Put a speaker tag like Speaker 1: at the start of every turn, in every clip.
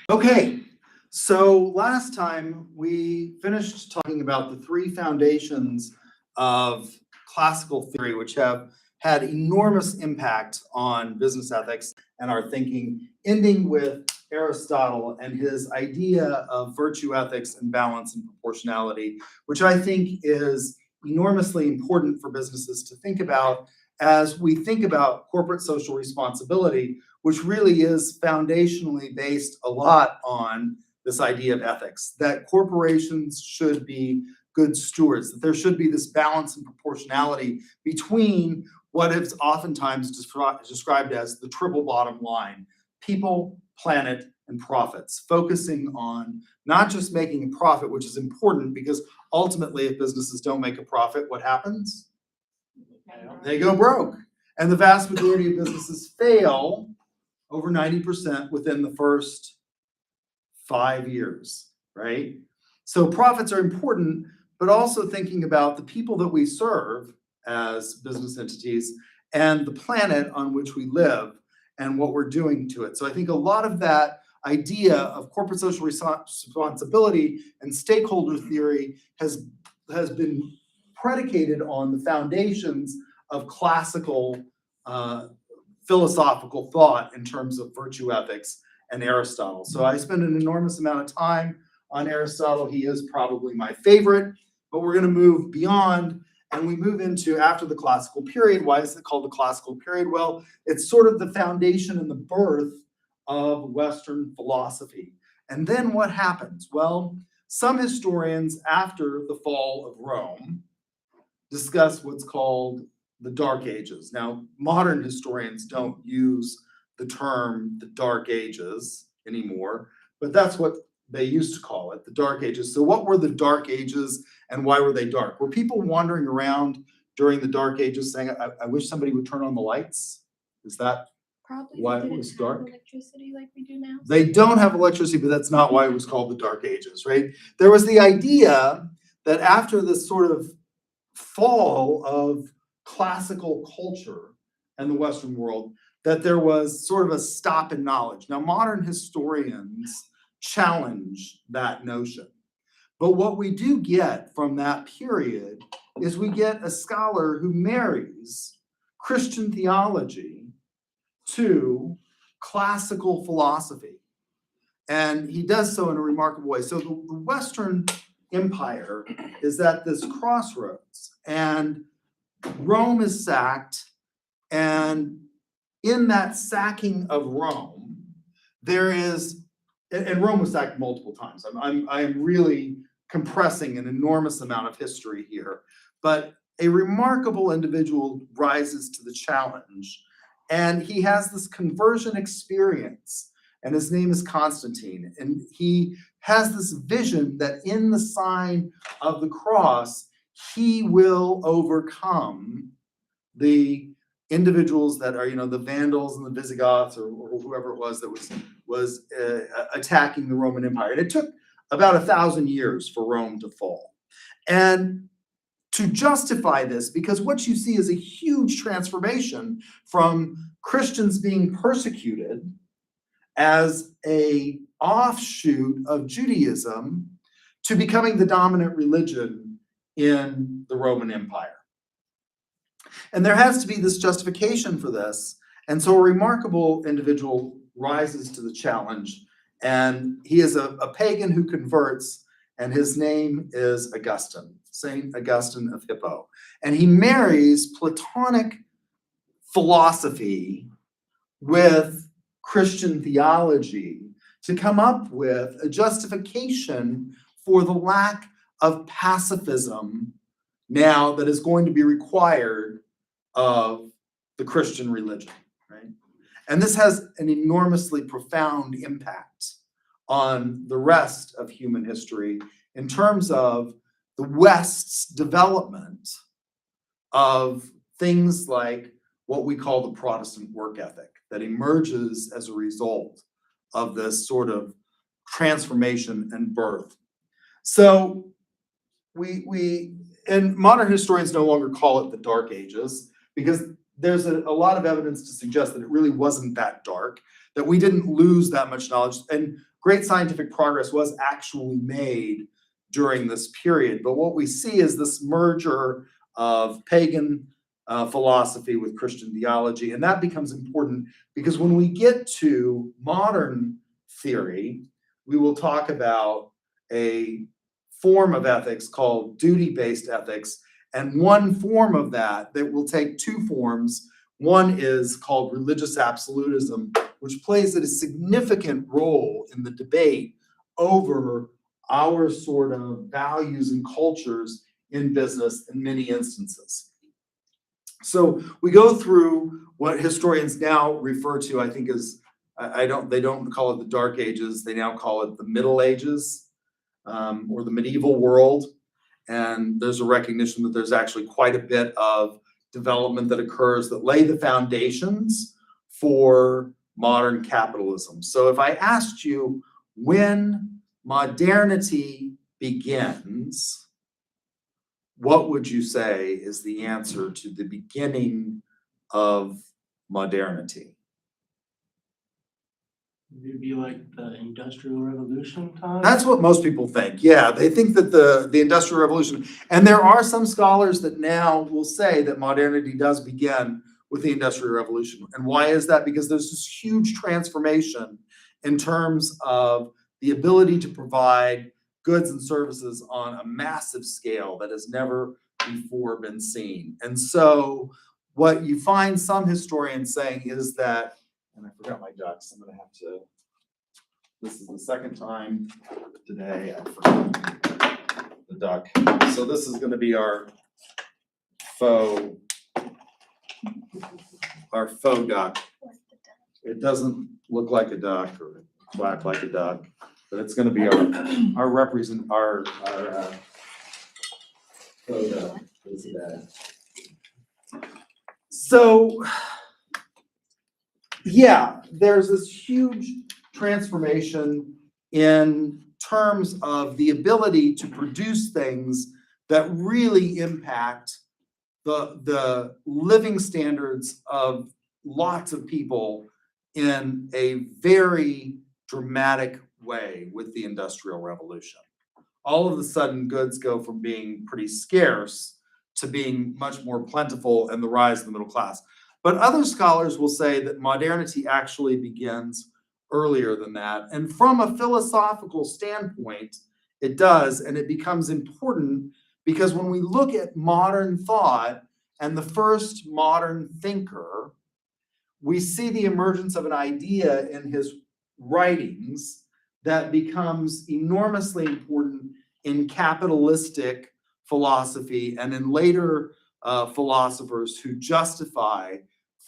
Speaker 1: Okay, so last time we finished talking about the three foundations of classical theory, which have had enormous impact on business ethics and our thinking, ending with Aristotle and his idea of virtue ethics and balance and proportionality, which I think is enormously important for businesses to think about as we think about corporate social responsibility, which really is foundationally based a lot on this idea of ethics, that corporations should be good stewards, that there should be this balance and proportionality between what is oftentimes described as the triple bottom line: people, planet, and profits, focusing on not just making a profit, which is important because ultimately if businesses don't make a profit, what happens? They go broke. And the vast majority of businesses fail, over 90%, within the first 5 years, right? So profits are important, but also thinking about the people that we serve as business entities and the planet on which we live and what we're doing to it. So I think a lot of that idea of corporate social responsibility and stakeholder theory has been predicated on the foundations of classical philosophical thought in terms of virtue ethics and Aristotle. So I spend an enormous amount of time on Aristotle. He is probably my favorite, but we're going to move beyond and we move into after the classical period. Why is it called the classical period? Well, it's sort of the foundation and the birth of Western philosophy. And then what happens? Well, some historians after the fall of Rome discuss what's called the Dark Ages. Now, modern historians don't use the term the Dark Ages anymore, but that's what they used to call it, the Dark Ages. So what were the Dark Ages and why were they dark? Were people wandering around during the Dark Ages saying, I wish somebody would turn on the lights? Is that
Speaker 2: Probably
Speaker 1: why
Speaker 2: they
Speaker 1: it was
Speaker 2: didn't have
Speaker 1: dark?
Speaker 2: electricity like we do now.
Speaker 1: They don't have electricity, but that's not why it was called the Dark Ages, right? There was the idea that after this sort of fall of classical culture and the Western world, that there was sort of a stop in knowledge. Now, modern historians challenge that notion. But what we do get from that period is we get a scholar who marries Christian theology to classical philosophy. And he does so in a remarkable way. So the Western Empire is at this crossroads, and Rome is sacked, and in that sacking of Rome, there is, and Rome was sacked multiple times. I'm really compressing an enormous amount of history here, but a remarkable individual rises to the challenge, and he has this conversion experience, and his name is Constantine, and he has this vision that in the sign of the cross, he will overcome the individuals that are, the Vandals and the Visigoths or whoever it was that was attacking the Roman Empire. And it took about 1,000 years for Rome to fall. And to justify this, because what you see is a huge transformation from Christians being persecuted as a offshoot of Judaism to becoming the dominant religion in the Roman Empire. And there has to be this justification for this. And so a remarkable individual rises to the challenge, and he is a pagan who converts, and his name is Augustine, Saint Augustine of Hippo. And he marries Platonic philosophy with Christian theology to come up with a justification for the lack of pacifism now that is going to be required of the Christian religion, right? And this has an enormously profound impact on the rest of human history in terms of the West's development of things like what we call the Protestant work ethic that emerges as a result of this sort of transformation and birth. So and modern historians no longer call it the Dark Ages because there's a lot of evidence to suggest that it really wasn't that dark, that we didn't lose that much knowledge, and great scientific progress was actually made during this period. But what we see is this merger of pagan philosophy with Christian theology, and that becomes important because when we get to modern theory, we will talk about a form of ethics called duty-based ethics, and one form of that will take two forms. One is called religious absolutism, which plays a significant role in the debate over our sort of values and cultures in business in many instances. So we go through what historians now refer to, I think, as they don't call it the Dark Ages, they now call it the Middle Ages, or the medieval world. And there's a recognition that there's actually quite a bit of development that occurs that lay the foundations for modern capitalism. So if I asked you when modernity begins, what would you say is the answer to the beginning of modernity?
Speaker 2: Would it be like the Industrial Revolution time?
Speaker 1: That's what most people think. Yeah, they think that the Industrial Revolution, and there are some scholars that now will say that modernity does begin with the Industrial Revolution. And why is that? Because there's this huge transformation in terms of the ability to provide goods and services on a massive scale that has never before been seen. And so what you find some historians saying is that, and I forgot my ducks, I'm gonna have to, this is the second time today I forgot the duck. So this is gonna be our faux duck. It doesn't look like a duck or quack like a duck, but it's gonna be our faux duck. So yeah, there's this huge transformation in terms of the ability to produce things that really impact the living standards of lots of people in a very dramatic way with the Industrial Revolution. All of a sudden, goods go from being pretty scarce to being much more plentiful, and the rise of the middle class. But other scholars will say that modernity actually begins earlier than that. And from a philosophical standpoint, it does, and it becomes important because when we look at modern thought and the first modern thinker, we see the emergence of an idea in his writings that becomes enormously important in capitalistic philosophy and in later philosophers who justify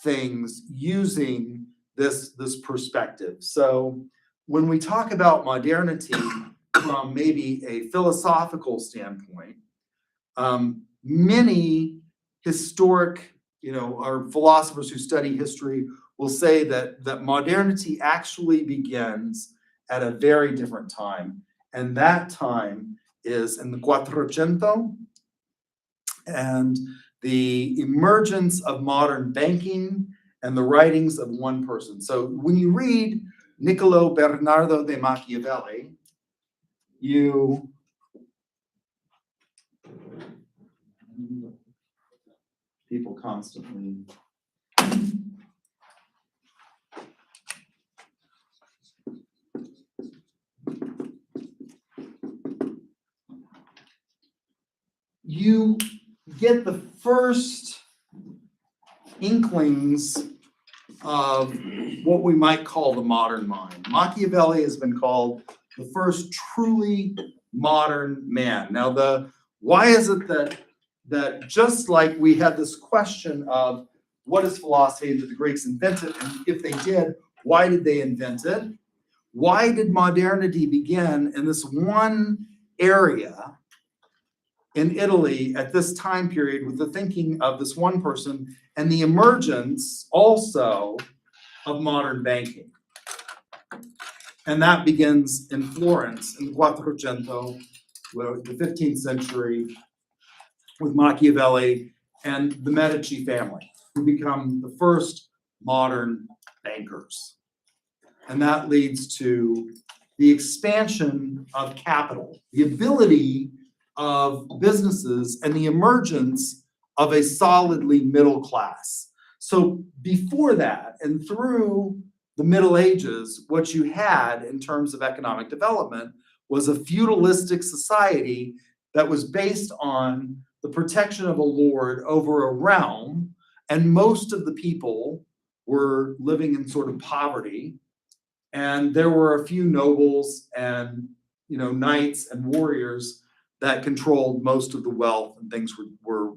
Speaker 1: things using this perspective. So when we talk about modernity from maybe a philosophical standpoint, many historic, or philosophers who study history will say that modernity actually begins at a very different time. And that time is in the Quattrocento and the emergence of modern banking and the writings of one person. So when you read Niccolo Bernardo de Machiavelli, people constantly you get the first inklings of what we might call the modern mind. Machiavelli has been called the first truly modern man. Now, why is it that just like we had this question of what is philosophy that the Greeks invented, and if they did, why did they invent it? Why did modernity begin in this one area in Italy at this time period with the thinking of this one person and the emergence also of modern banking? And that begins in Florence in the Quattrocento, the 15th century, with Machiavelli and the Medici family. who become the first modern bankers. And that leads to the expansion of capital, the ability of businesses, and the emergence of a solidly middle class. So before that and through the Middle Ages, what you had in terms of economic development was a feudalistic society that was based on the protection of a lord over a realm, and most of the people were living in sort of poverty. And there were a few nobles and, knights and warriors that controlled most of the wealth, and things were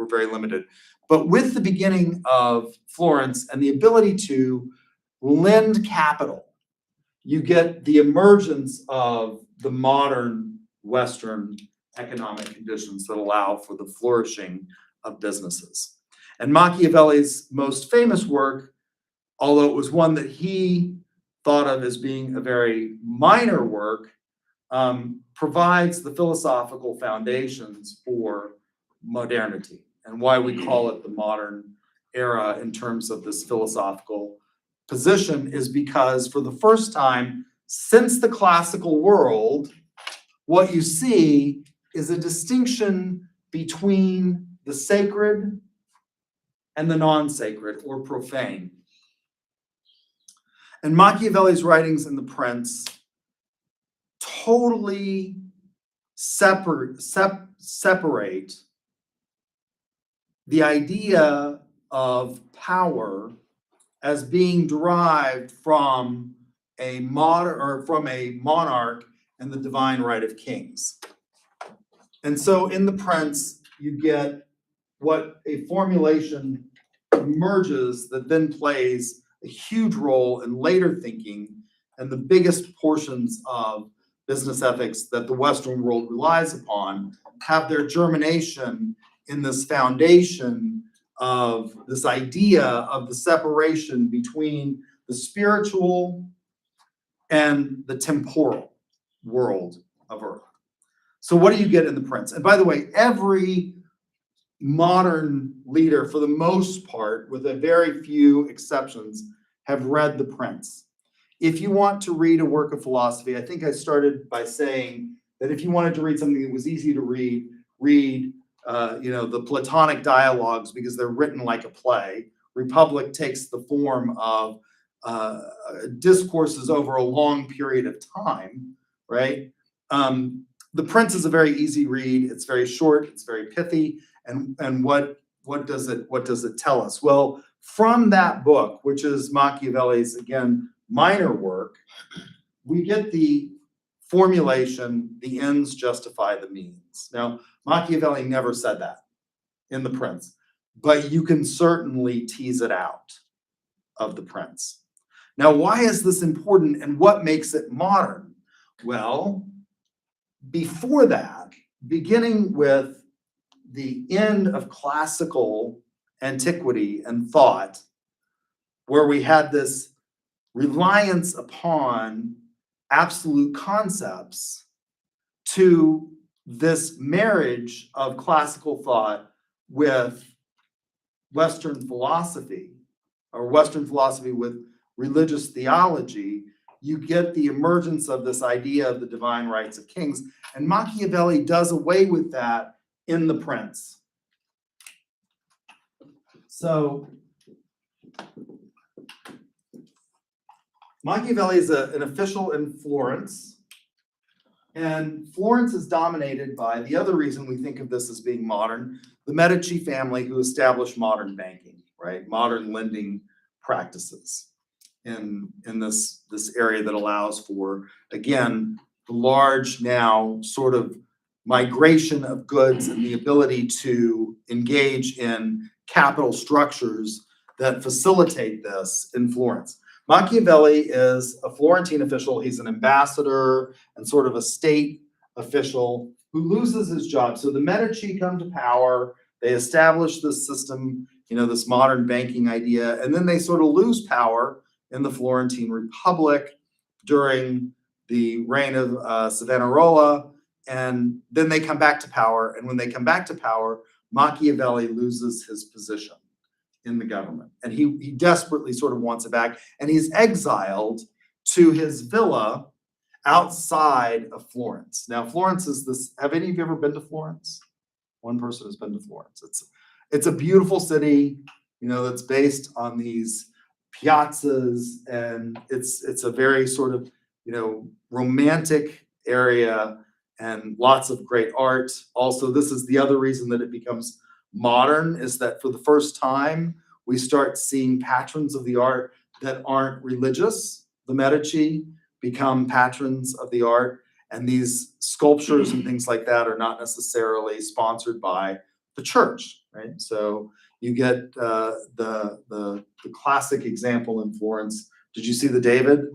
Speaker 1: very limited. But with the beginning of Florence and the ability to lend capital, you get the emergence of the modern Western economic conditions that allow for the flourishing of businesses. And Machiavelli's most famous work, although it was one that he thought of as being a very minor work, provides the philosophical foundations for modernity, and why we call it the modern era in terms of this philosophical position is because for the first time since the classical world, what you see is a distinction between the sacred and the non-sacred or profane. And Machiavelli's writings in The Prince totally separate the idea of power as being derived from a monarch and the divine right of kings. And so in The Prince, you get what a formulation emerges that then plays a huge role in later thinking, and the biggest portions of business ethics that the Western world relies upon have their germination in this foundation of this idea of the separation between the spiritual and the temporal world of Earth. So what do you get in The Prince? And by the way, every modern leader, for the most part, with a very few exceptions, have read The Prince. If you want to read a work of philosophy, I think I started by saying that if you wanted to read something that was easy to read the Platonic dialogues, because they're written like a play. Republic takes the form of discourses over a long period of time, right? The Prince is a very easy read. It's very short. It's very pithy. And what does it tell us? Well, from that book, which is Machiavelli's, again, minor work, we get the formulation, the ends justify the means. Now, Machiavelli never said that in The Prince, but you can certainly tease it out of The Prince. Now, why is this important and what makes it modern? Well, before that, beginning with the end of classical antiquity and thought, where we had this reliance upon absolute concepts, to this marriage of classical thought with Western philosophy, or Western philosophy with religious theology, you get the emergence of this idea of the divine rights of kings. And Machiavelli does away with that in The Prince. So Machiavelli is an official in Florence, and Florence is dominated by, the other reason we think of this as being modern, the Medici family, who established modern banking, right? Modern lending practices in this area that allows for, again, the large now sort of migration of goods and the ability to engage in capital structures that facilitate this in Florence. Machiavelli is a Florentine official. He's an ambassador and sort of a state official who loses his job. So the Medici come to power. They establish this system, this modern banking idea, and then they sort of lose power in the Florentine Republic during the reign of Savonarola, and then they come back to power. And when they come back to power, Machiavelli loses his position in the government. And he desperately sort of wants it back. And he's exiled to his villa outside of Florence. Now, Florence is this, have any of you ever been to Florence? One person has been to Florence. It's a beautiful city, that's based on these piazzas, and it's a very sort of, romantic area and lots of great art. Also, this is the other reason that it becomes modern, is that for the first time, we start seeing patrons of the art that aren't religious. The Medici become patrons of the art, and these sculptures and things like that are not necessarily sponsored by the church, right? So you get the classic example in Florence. Did you see the David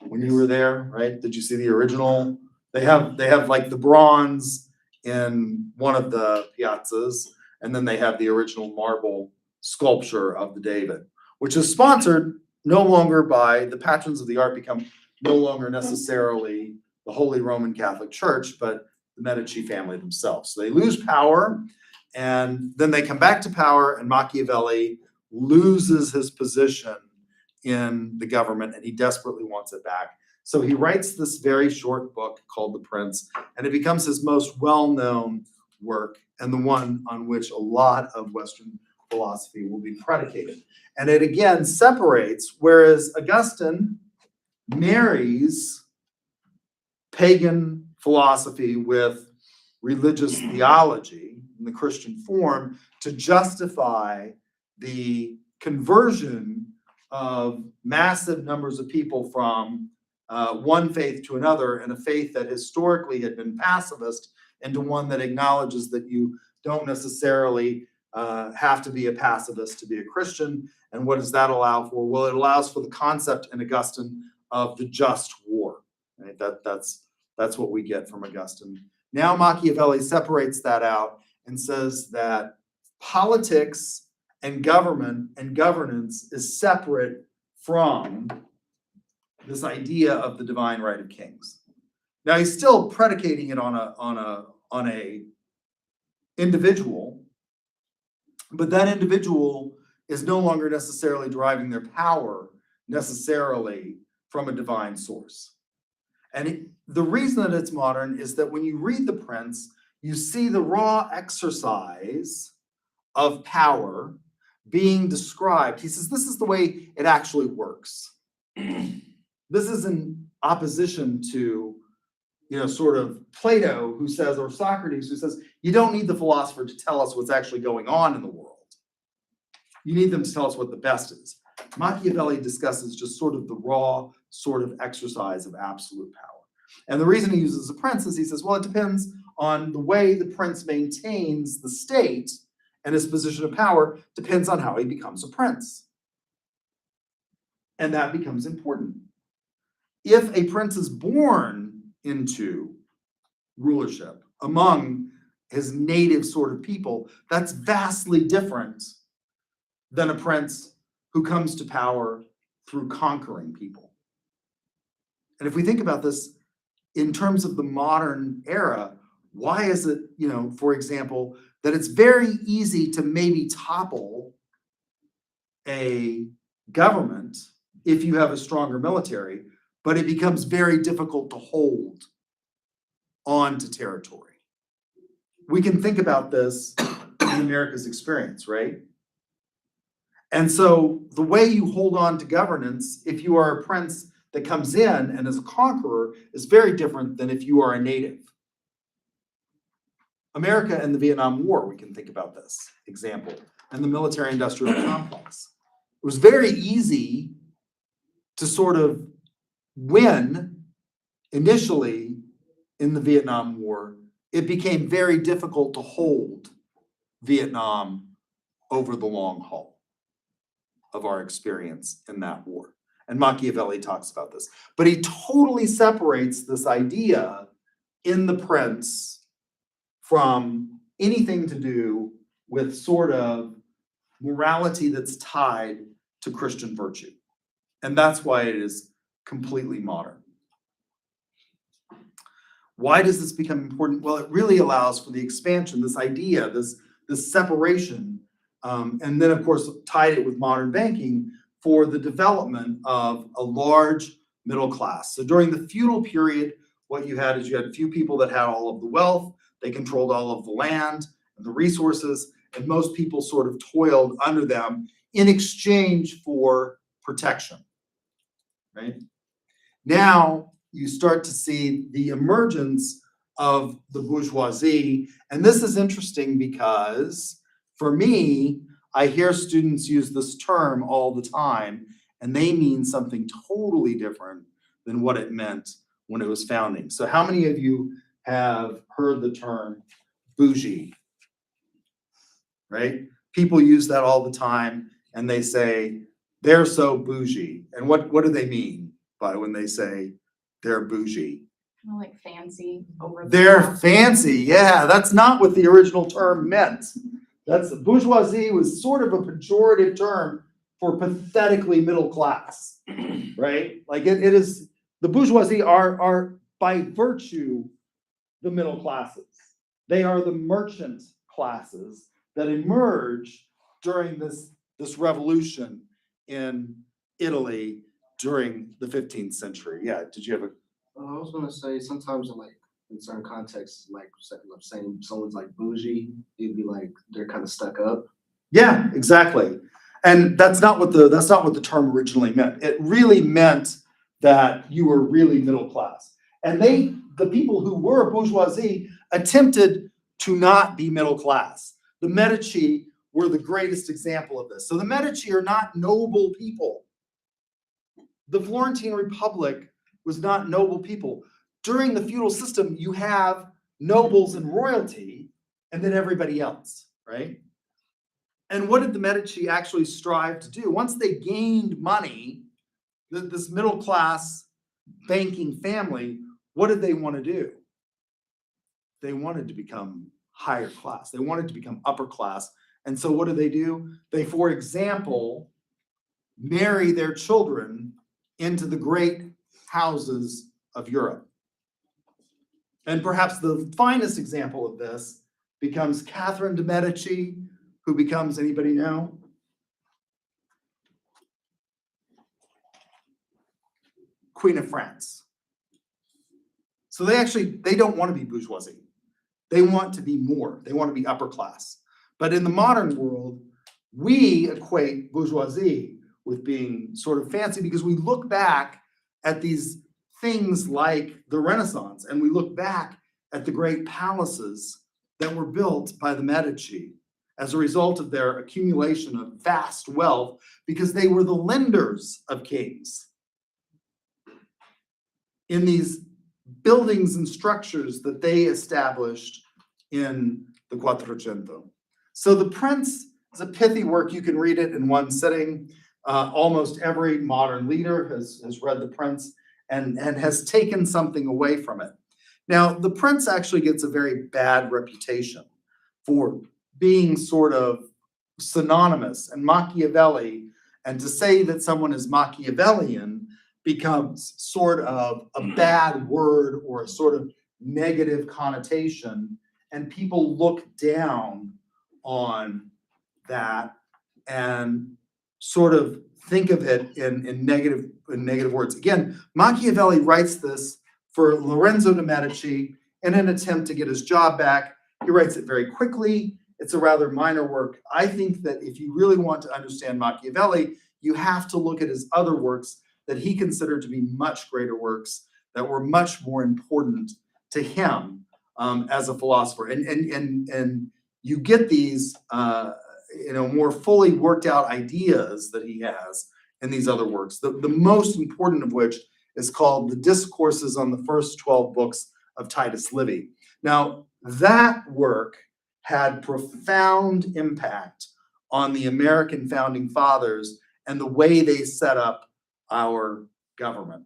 Speaker 1: when you were there, right? Did you see the original? They have like the bronze in one of the piazzas, and then they have the original marble sculpture of the David, which is sponsored no longer by the patrons of the art, become no longer necessarily the Holy Roman Catholic Church, but the Medici family themselves. So they lose power, and then they come back to power, and Machiavelli loses his position in the government, and he desperately wants it back. So he writes this very short book called The Prince, and it becomes his most well-known work, and the one on which a lot of Western philosophy will be predicated. And it again separates, whereas Augustine marries pagan philosophy with religious theology in the Christian form to justify the conversion of massive numbers of people from one faith to another, and a faith that historically had been pacifist into one that acknowledges that you don't necessarily have to be a pacifist to be a Christian. And what does that allow for? Well, it allows for the concept in Augustine of the just war. Right? That's what we get from Augustine. Now Machiavelli separates that out and says that politics and government and governance is separate from this idea of the divine right of kings. Now he's still predicating it on a individual, but that individual is no longer necessarily deriving their power necessarily from a divine source. And the reason that it's modern is that when you read The Prince, you see the raw exercise of power being described. He says, this is the way it actually works. This is in opposition to, sort of Plato, who says, or Socrates, who says, you don't need the philosopher to tell us what's actually going on in the world. You need them to tell us what the best is. Machiavelli discusses just sort of the raw sort of exercise of absolute power. And the reason he uses the prince is he says, well, it depends on the way the prince maintains the state, and his position of power depends on how he becomes a prince. And that becomes important. If a prince is born into rulership among his native sort of people, that's vastly different than a prince who comes to power through conquering people. And if we think about this in terms of the modern era, why is it, for example, that it's very easy to maybe topple a government if you have a stronger military, but it becomes very difficult to hold on to territory? We can think about this in America's experience, right? And so the way you hold on to governance, if you are a prince that comes in and is a conqueror, is very different than if you are a native. America and the Vietnam War, we can think about this example, and the military-industrial complex. It was very easy to sort of win initially in the Vietnam War. It became very difficult to hold Vietnam over the long haul of our experience in that war. And Machiavelli talks about this. But he totally separates this idea in The Prince from anything to do with sort of morality that's tied to Christian virtue. And that's why it is completely modern. Why does this become important? Well, it really allows for the expansion, this idea, this separation And then, of course, tied it with modern banking for the development of a large middle class. So during the feudal period, what you had is you had a few people that had all of the wealth, they controlled all of the land and the resources, and most people sort of toiled under them in exchange for protection, right? Now you start to see the emergence of the bourgeoisie, and this is interesting because for me, I hear students use this term all the time, and they mean something totally different than what it meant when it was founding. So how many of you have heard the term bougie? Right? People use that all the time, and they say they're so bougie. And what do they mean by when they say they're bougie?
Speaker 3: Kind of like fancy over the
Speaker 1: They're
Speaker 3: top.
Speaker 1: fancy. Yeah, that's not what the original term meant. That's bourgeoisie was sort of a pejorative term for pathetically middle class, right? Like it is the bourgeoisie are by virtue the middle classes. They are the merchant classes that emerge during this revolution in Italy during the 15th century. Yeah, did you have a
Speaker 4: I was gonna say sometimes in certain contexts, like saying someone's like bougie, it'd be like they're kind of stuck up.
Speaker 1: Yeah, exactly. And that's not what the term originally meant. It really meant that you were really middle class. And the people who were bourgeoisie attempted to not be middle class. The Medici were the greatest example of this. So the Medici are not noble people. The Florentine Republic was not noble people. During the feudal system, you have nobles and royalty, and then everybody else, right? And what did the Medici actually strive to do? Once they gained money, this middle class banking family, what did they want to do? They wanted to become higher class. They wanted to become upper class. And so what do? They, for example, marry their children into the great houses of Europe. And perhaps the finest example of this becomes Catherine de' Medici, who becomes, anybody know? Queen of France. So they don't want to be bourgeoisie. They want to be more. They want to be upper class. But in the modern world, we equate bourgeoisie with being sort of fancy because we look back at these things like the Renaissance, and we look back at the great palaces that were built by the Medici as a result of their accumulation of vast wealth, because they were the lenders of kings in these buildings and structures that they established in the Quattrocento. So The Prince is a pithy work. You can read it in one sitting. Almost every modern leader has read The Prince and has taken something away from it. Now, The Prince actually gets a very bad reputation for being sort of synonymous and Machiavelli, and to say that someone is Machiavellian becomes sort of a bad word or a sort of negative connotation, and people look down on that and sort of think of it in negative words. Again, Machiavelli writes this for Lorenzo de' Medici in an attempt to get his job back. He writes it very quickly. It's a rather minor work. I think that if you really want to understand Machiavelli, you have to look at his other works that he considered to be much greater works that were much more important to him as a philosopher. And you get these more fully worked out ideas that he has in these other works. The most important of which is called The Discourses on the First 12 Books of Titus Livy. Now, that work had profound impact on the American founding fathers and the way they set up our government.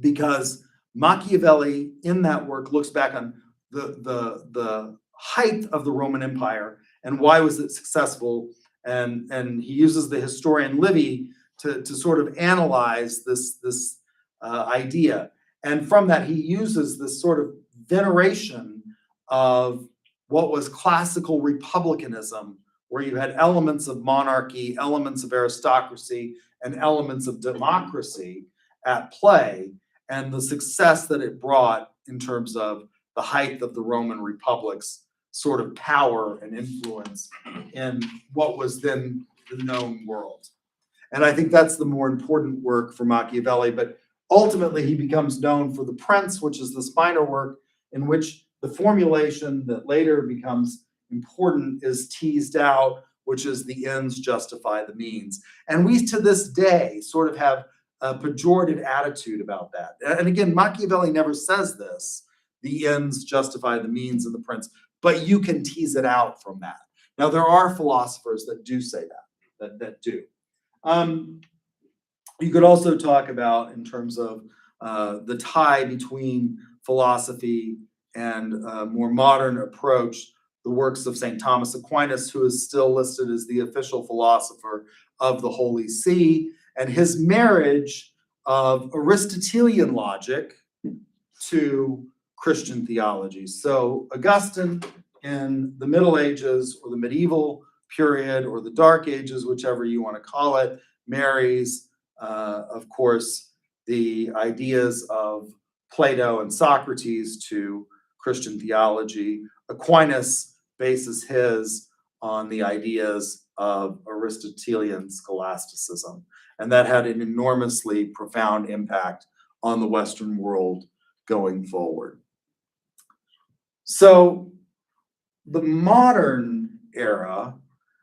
Speaker 1: Because Machiavelli, in that work, looks back on the height of the Roman Empire and why was it successful, and he uses the historian Livy to sort of analyze this idea. And from that, he uses this sort of veneration of what was classical republicanism where you had elements of monarchy, elements of aristocracy, and elements of democracy at play, and the success that it brought in terms of the height of the Roman Republic's sort of power and influence in what was then the known world. And I think that's the more important work for Machiavelli, but ultimately he becomes known for The Prince, which is this minor work in which the formulation that later becomes important is teased out, which is the ends justify the means. And we to this day sort of have a pejorative attitude about that. And again, Machiavelli never says this, the ends justify the means in The Prince, but you can tease it out from that. Now, there are philosophers that do say that do. You could also talk about, in terms of the tie between philosophy and a more modern approach, the works of St. Thomas Aquinas, who is still listed as the official philosopher of the Holy See, and his marriage of Aristotelian logic to Christian theology. So Augustine in the Middle Ages, or the medieval period, or the Dark Ages, whichever you want to call it, marries, of course, the ideas of Plato and Socrates to Christian theology. Aquinas bases his on the ideas of Aristotelian scholasticism, and that had an enormously profound impact on the Western world going forward. So the modern era,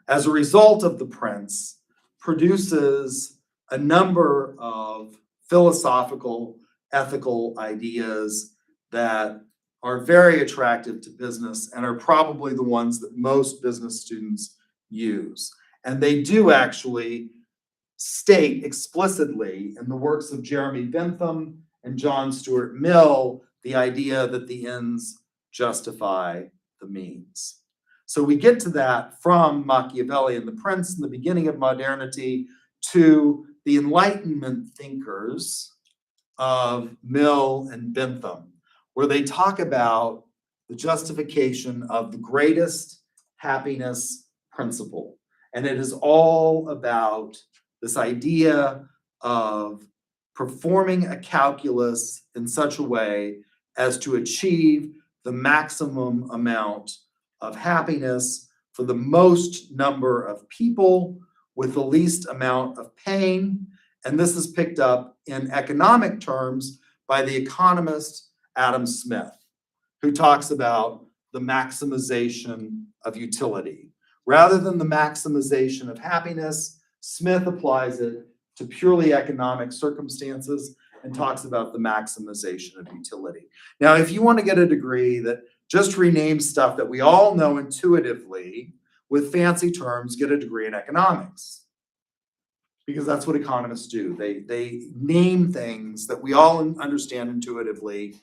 Speaker 1: as a result of The Prince, produces a number of philosophical, ethical ideas that are very attractive to business and are probably the ones that most business students use. And they do actually state explicitly in the works of Jeremy Bentham and John Stuart Mill the idea that the ends justify the means. So we get to that from Machiavelli and The Prince in the beginning of modernity to the Enlightenment thinkers of Mill and Bentham, where they talk about the justification of the greatest happiness principle. And it is all about this idea of performing a calculus in such a way as to achieve the maximum amount of happiness for the most number of people with the least amount of pain. And this is picked up in economic terms by the economist Adam Smith, who talks about the maximization of utility. Rather than the maximization of happiness, Smith applies it to purely economic circumstances and talks about the maximization of utility. Now, if you want to get a degree that just renames stuff that we all know intuitively with fancy terms, get a degree in economics. Because that's what economists do. They name things that we all understand intuitively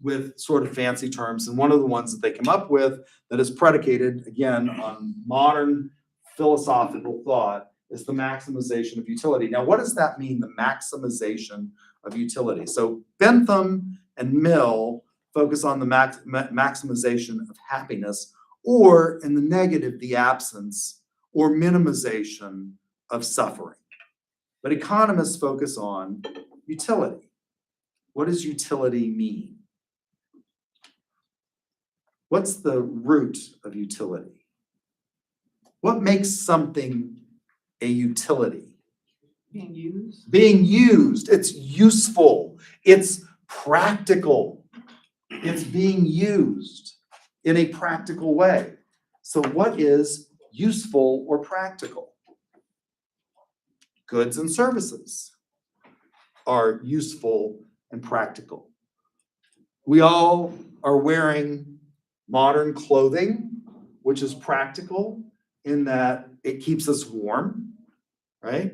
Speaker 1: with sort of fancy terms. And one of the ones that they come up with that is predicated, again, on modern philosophical thought is the maximization of utility. Now, what does that mean, the maximization of utility? So Bentham and Mill focus on the maximization of happiness, or in the negative, the absence or minimization of suffering. But economists focus on utility. What does utility mean? What's the root of utility? What makes something a utility?
Speaker 2: Being used.
Speaker 1: Being used. It's useful. It's practical. It's being used in a practical way. So what is useful or practical? Goods and services are useful and practical. We all are wearing modern clothing, which is practical in that it keeps us warm, right?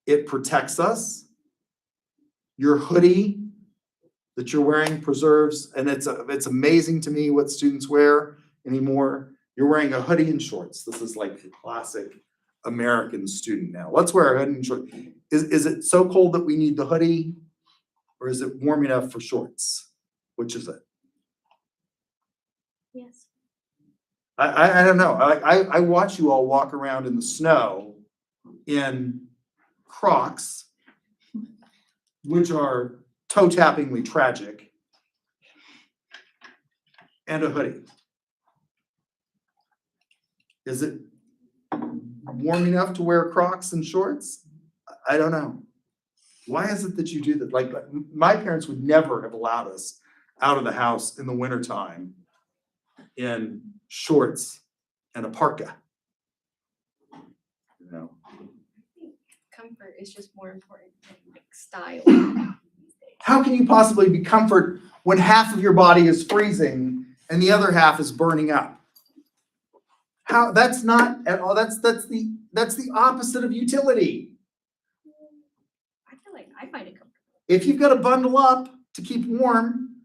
Speaker 1: It protects us. Your hoodie that you're wearing preserves, and it's amazing to me what students wear anymore. You're wearing a hoodie and shorts. This is like the classic American student now. Let's wear a hoodie and shorts. Is it so cold that we need the hoodie, or is it warm enough for shorts? Which is it?
Speaker 3: Yes.
Speaker 1: I don't know. I watch you all walk around in the snow in Crocs, which are toe-tappingly tragic, and a hoodie. Is it warm enough to wear Crocs and shorts? I don't know. Why is it that you do that? Like, my parents would never have allowed us out of the house in the wintertime in shorts and a parka. You know,
Speaker 3: Comfort is just more important than like style.
Speaker 1: how can you possibly be comfort when half of your body is freezing and the other half is burning up? How, that's not at all, that's the opposite of utility.
Speaker 3: I feel like I find it comfortable.
Speaker 1: If you've got to bundle up to keep warm,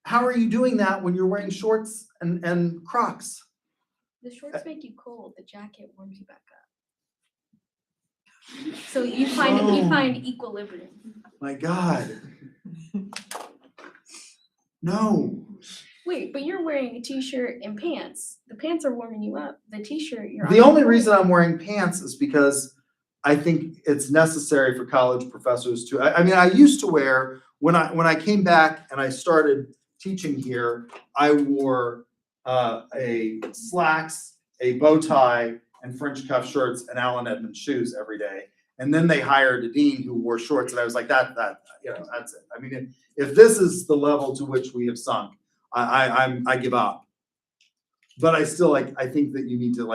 Speaker 1: how are you doing that when you're wearing shorts and Crocs?
Speaker 3: The shorts make you cold, the jacket warms you back up. So you find equilibrium.
Speaker 1: My God. No.
Speaker 3: Wait, but you're wearing a t-shirt and pants. The pants are warming you up. The t-shirt, you're
Speaker 1: The only reason I'm wearing pants is because I think it's necessary for college professors to, I mean, I used to wear, when I came back and I started teaching here, I wore a slacks, a bow tie, and French cuff shirts and Allen Edmonds shoes every day. And then they hired a dean who wore shorts, and I was like, that, you know, that's it. I mean, if this is the level to which we have sunk, I give up. But I still I think that you need to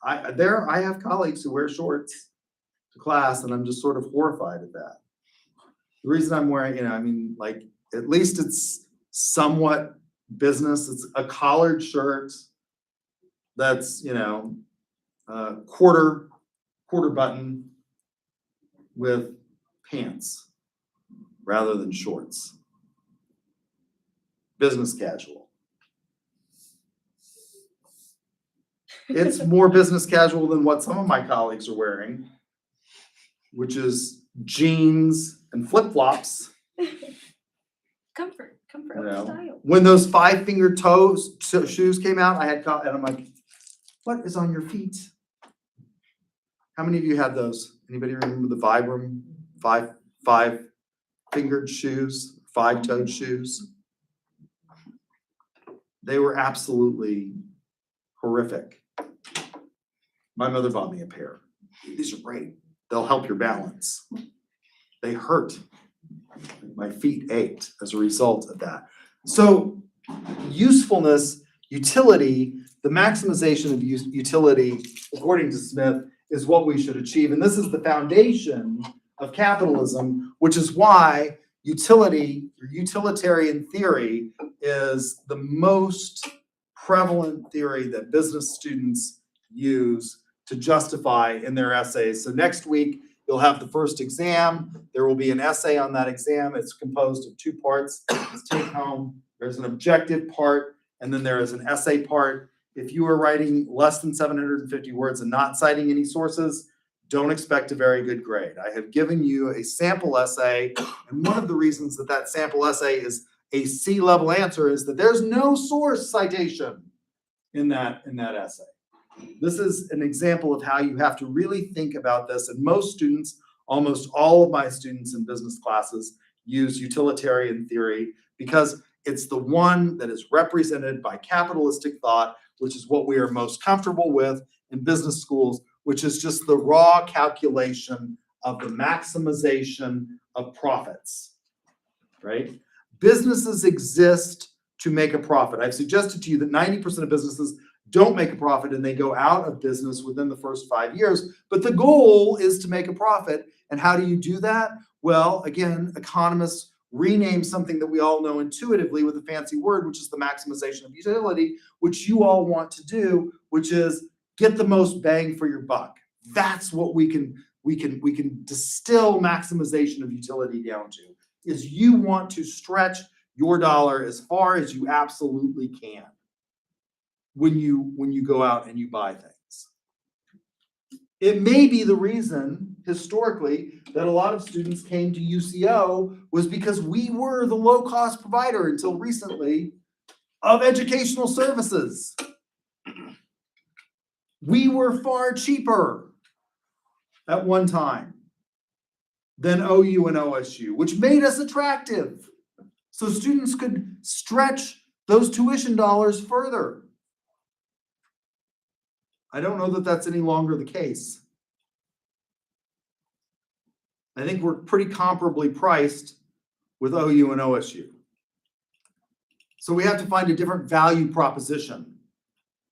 Speaker 1: I have colleagues who wear shorts to class, and I'm just sort of horrified at that. The reason I'm wearing, you know, I mean, like, at least it's somewhat business. It's a collared shirt that's, you know, quarter button with pants rather than shorts. Business casual. It's more business casual than what some of my colleagues are wearing, which is jeans and flip-flops.
Speaker 3: comfort
Speaker 1: You
Speaker 3: over
Speaker 1: know,
Speaker 3: style.
Speaker 1: when those 5-finger toes shoes came out, and I'm like, what is on your feet? How many of you had those? Anybody remember the Vibram five-fingered shoes, 5-toed shoes? They were absolutely horrific. My mother bought me a pair. These are great. They'll help your balance. They hurt. My feet ached as a result of that. So usefulness, utility, the maximization of utility, according to Smith, is what we should achieve. And this is the foundation of capitalism, which is why utility or utilitarian theory is the most prevalent theory that business students use to justify in their essays. So next week, you'll have the first exam. There will be an essay on that exam. It's composed of 2 parts. It's take home. There's an objective part, and then there is an essay part. If you are writing less than 750 words and not citing any sources, don't expect a very good grade. I have given you a sample essay, and one of the reasons that that sample essay is a C-level answer is that there's no source citation in that essay. This is an example of how you have to really think about this. And most students, almost all of my students in business classes, use utilitarian theory because it's the one that is represented by capitalistic thought, which is what we are most comfortable with in business schools, which is just the raw calculation of the maximization of profits, right? Businesses exist to make a profit. I've suggested to you that 90% of businesses don't make a profit and they go out of business within the first 5 years. But the goal is to make a profit. And how do you do that? Well, again, economists rename something that we all know intuitively with a fancy word, which is the maximization of utility, which you all want to do, which is get the most bang for your buck. That's what we can distill maximization of utility down to, is you want to stretch your dollar as far as you absolutely can when you go out and you buy things. It may be the reason historically that a lot of students came to UCO was because we were the low-cost provider until recently. of educational services. We were far cheaper at one time than OU and OSU, which made us attractive. So students could stretch those tuition dollars further. I don't know that that's any longer the case. I think we're pretty comparably priced with OU and OSU. So we have to find a different value proposition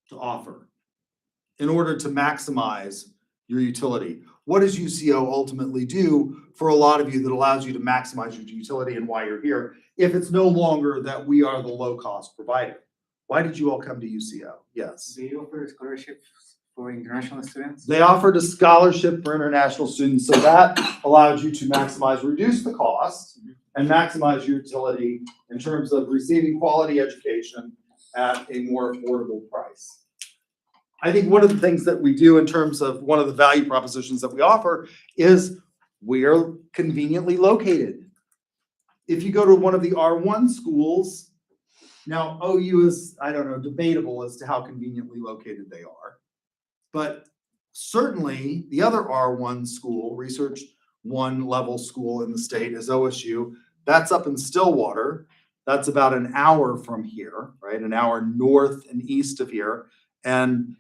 Speaker 1: to offer in order to maximize your utility. What does UCO ultimately do for a lot of you that allows you to maximize your utility and why you're here, if it's no longer that we are the low-cost provider? Why did you all come to UCO? Yes.
Speaker 5: Do you offer scholarships for international students?
Speaker 1: They offered a scholarship for international students, so that allowed you to maximize, reduce the cost and maximize your utility in terms of receiving quality education at a more affordable price. I think one of the things that we do in terms of one of the value propositions that we offer is we are conveniently located. If you go to one of the R1 schools, now OU is, I don't know, debatable as to how conveniently located they are. But certainly the other R1 school, Research One level school in the state is OSU. That's up in Stillwater. That's about an hour from here, right? An hour north and east of here. And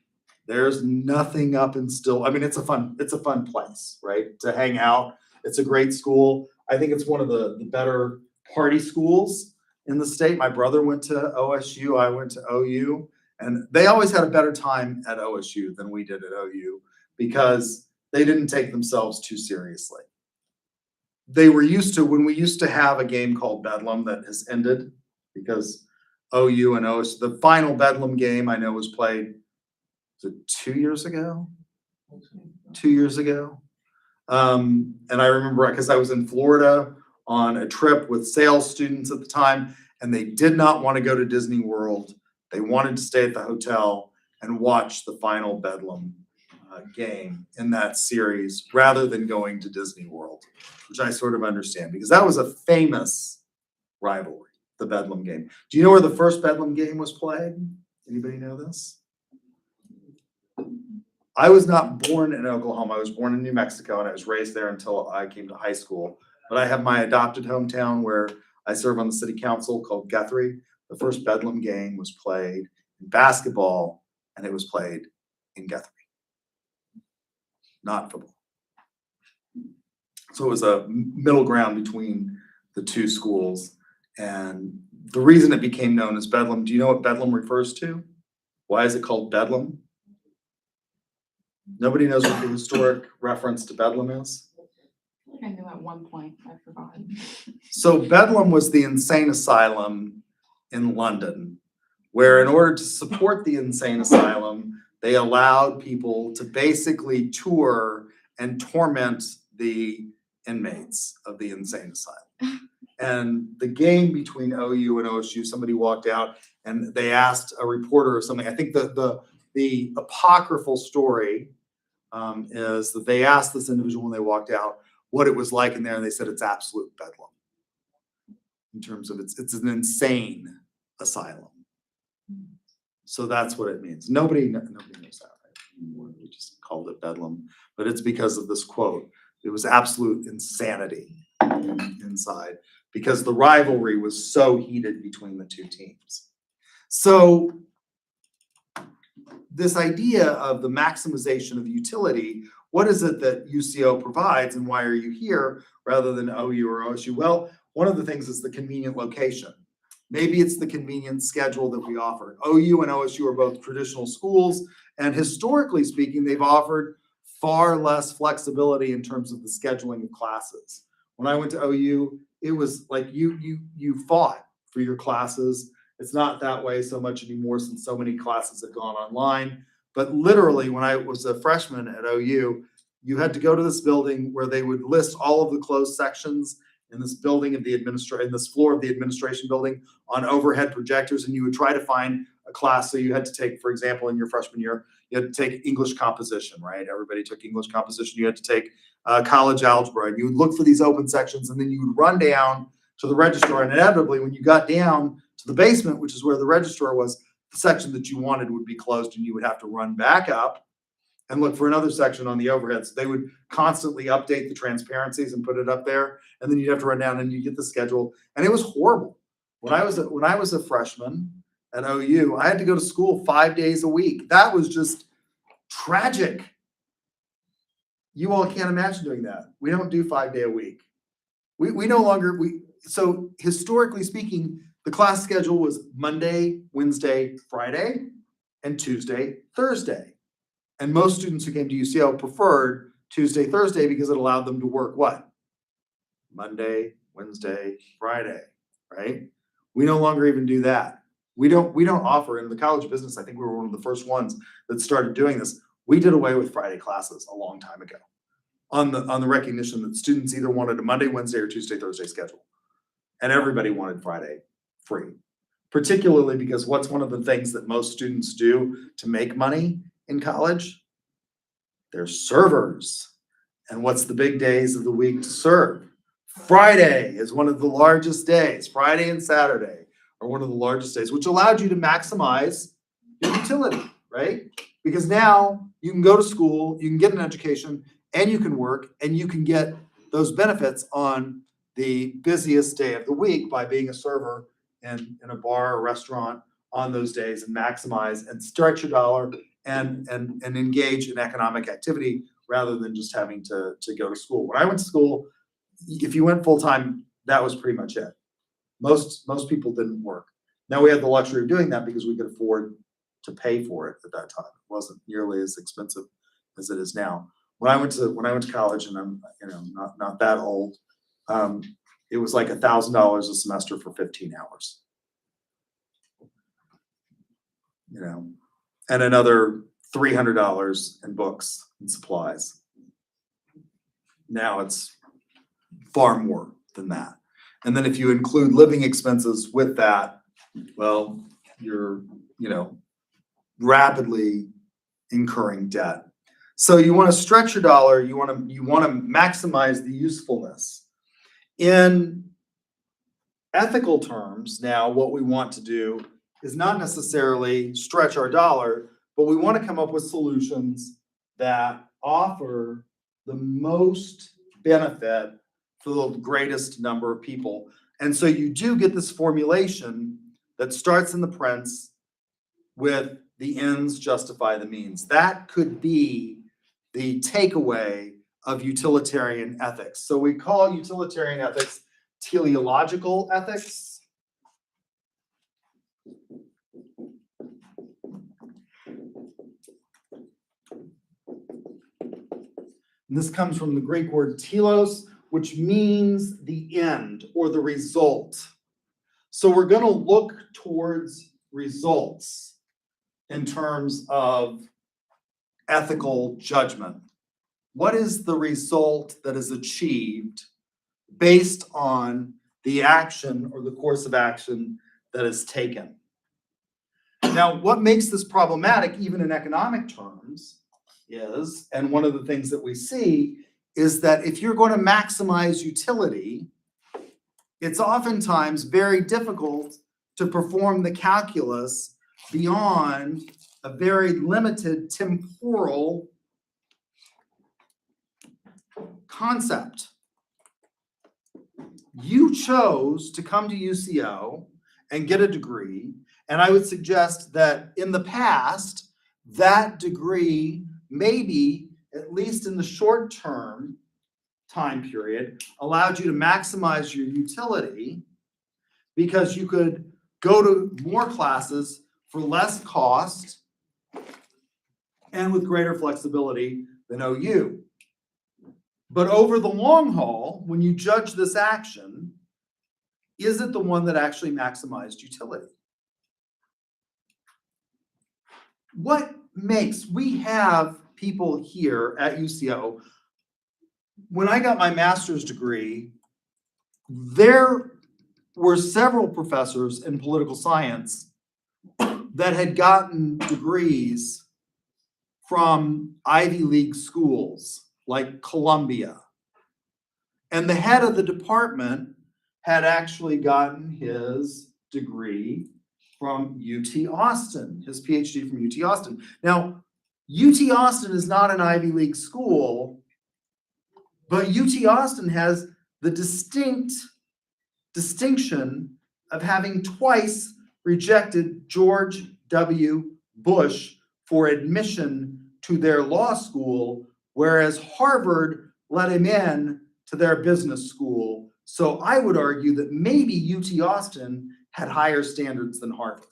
Speaker 1: there's nothing up in I mean, it's a fun place, right? To hang out. It's a great school. I think it's one of the better party schools in the state. My brother went to OSU, I went to OU, and they always had a better time at OSU than we did at OU because they didn't take themselves too seriously. They were used to, when we used to have a game called Bedlam that has ended because OU and OSU, the final Bedlam game I know was played, was it 2 years ago? 2 years ago. And I remember because I was in Florida on a trip with sales students at the time, and they did not want to go to Disney World. They wanted to stay at the hotel and watch the final Bedlam game in that series rather than going to Disney World, which I sort of understand because that was a famous rivalry, the Bedlam game. Do you know where the first Bedlam game was played? Anybody know this? I was not born in Oklahoma. I was born in New Mexico and I was raised there until I came to high school. But I have my adopted hometown where I serve on the city council called Guthrie. The first Bedlam game was played in basketball and it was played in Guthrie, not football. So it was a middle ground between the two schools. And the reason it became known as Bedlam, do you know what Bedlam refers to? Why is it called Bedlam? Nobody knows what the historic reference to Bedlam is?
Speaker 6: I knew at one point, I forgot.
Speaker 1: So Bedlam was the insane asylum in London, where in order to support the insane asylum, they allowed people to basically tour and torment the inmates of the insane asylum. And the game between OU and OSU, somebody walked out and they asked a reporter or something. I think the apocryphal story is that they asked this individual when they walked out what it was like in there, and they said it's absolute bedlam. In terms of it's an insane asylum. So that's what it means. Nobody knows that, right? We just called it bedlam, but it's because of this quote. It was absolute insanity inside because the rivalry was so heated between the two teams. So this idea of the maximization of utility, what is it that UCO provides and why are you here rather than OU or OSU? Well, one of the things is the convenient location. Maybe it's the convenient schedule that we offer. OU and OSU are both traditional schools, and historically speaking, they've offered far less flexibility in terms of the scheduling of classes. When I went to OU, it was like you fought for your classes. It's not that way so much anymore since so many classes have gone online. But literally, when I was a freshman at OU, you had to go to this building where they would list all of the closed sections in this building of the in this floor of the administration building on overhead projectors, and you would try to find a class. So you had to take, for example, in your freshman year, you had to take English composition, right? Everybody took English composition. You had to take college algebra, and you would look for these open sections, and then you would run down to the registrar, and inevitably, when you got down to the basement, which is where the registrar was. The section that you wanted would be closed and you would have to run back up and look for another section on the overhead. So they would constantly update the transparencies and put it up there. And then you'd have to run down and you get the schedule. And it was horrible. When I was a freshman at OU, I had to go to school 5 days a week. That was just tragic. You all can't imagine doing that. We don't do 5 day a week. We no longer, so historically speaking, the class schedule was Monday, Wednesday, Friday, and Tuesday, Thursday. And most students who came to UCO preferred Tuesday, Thursday because it allowed them to work what? Monday, Wednesday, Friday, right? We no longer even do that. We don't offer in the College of Business. I think we were one of the first ones that started doing this. We did away with Friday classes a long time ago on the recognition that students either wanted a Monday, Wednesday, or Tuesday, Thursday schedule. And everybody wanted Friday free, particularly because what's one of the things that most students do to make money in college? They're servers. And what's the big days of the week to serve? Friday is one of the largest days. Friday and Saturday are one of the largest days, which allowed you to maximize your utility, right? Because now you can go to school, you can get an education, and you can work, and you can get those benefits on the busiest day of the week by being a server in a bar or restaurant on those days and maximize and stretch your dollar and engage in economic activity rather than just having to go to school. When I went to school, if you went full-time, that was pretty much it. Most people didn't work. Now we had the luxury of doing that because we could afford to pay for it at that time. It wasn't nearly as expensive as it is now. When I went to college, and I'm not that old, it was like $1,000 a semester for 15 hours. And another $300 in books and supplies. Now it's far more than that. And then if you include living expenses with that, well, you're, rapidly incurring debt. So you want to stretch your dollar, you want to maximize the usefulness. In ethical terms, now what we want to do is not necessarily stretch our dollar, but we want to come up with solutions that offer the most benefit for the greatest number of people. And so you do get this formulation that starts in the Prince with the ends justify the means. That could be the takeaway of utilitarian ethics. So we call utilitarian ethics teleological ethics. And this comes from the Greek word telos, which means the end or the result. So we're going to look towards results in terms of ethical judgment. What is the result that is achieved based on the action or the course of action that is taken? Now, what makes this problematic, even in economic terms, is, and one of the things that we see, is that if you're going to maximize utility, it's oftentimes very difficult to perform the calculus beyond a very limited temporal concept. You chose to come to UCO and get a degree, and I would suggest that in the past, that degree maybe, at least in the short term time period, allowed you to maximize your utility because you could go to more classes for less cost and with greater flexibility than OU. But over the long haul, when you judge this action, is it the one that actually maximized utility? We have people here at UCO. When I got my master's degree, there were several professors in political science that had gotten degrees from Ivy League schools like Columbia. And the head of the department had actually gotten his degree from UT Austin, his PhD from UT Austin. Now, UT Austin is not an Ivy League school, but UT Austin has the distinction of having twice rejected George W. Bush for admission to their law school, whereas Harvard let him in to their business school. So I would argue that maybe UT Austin had higher standards than Harvard,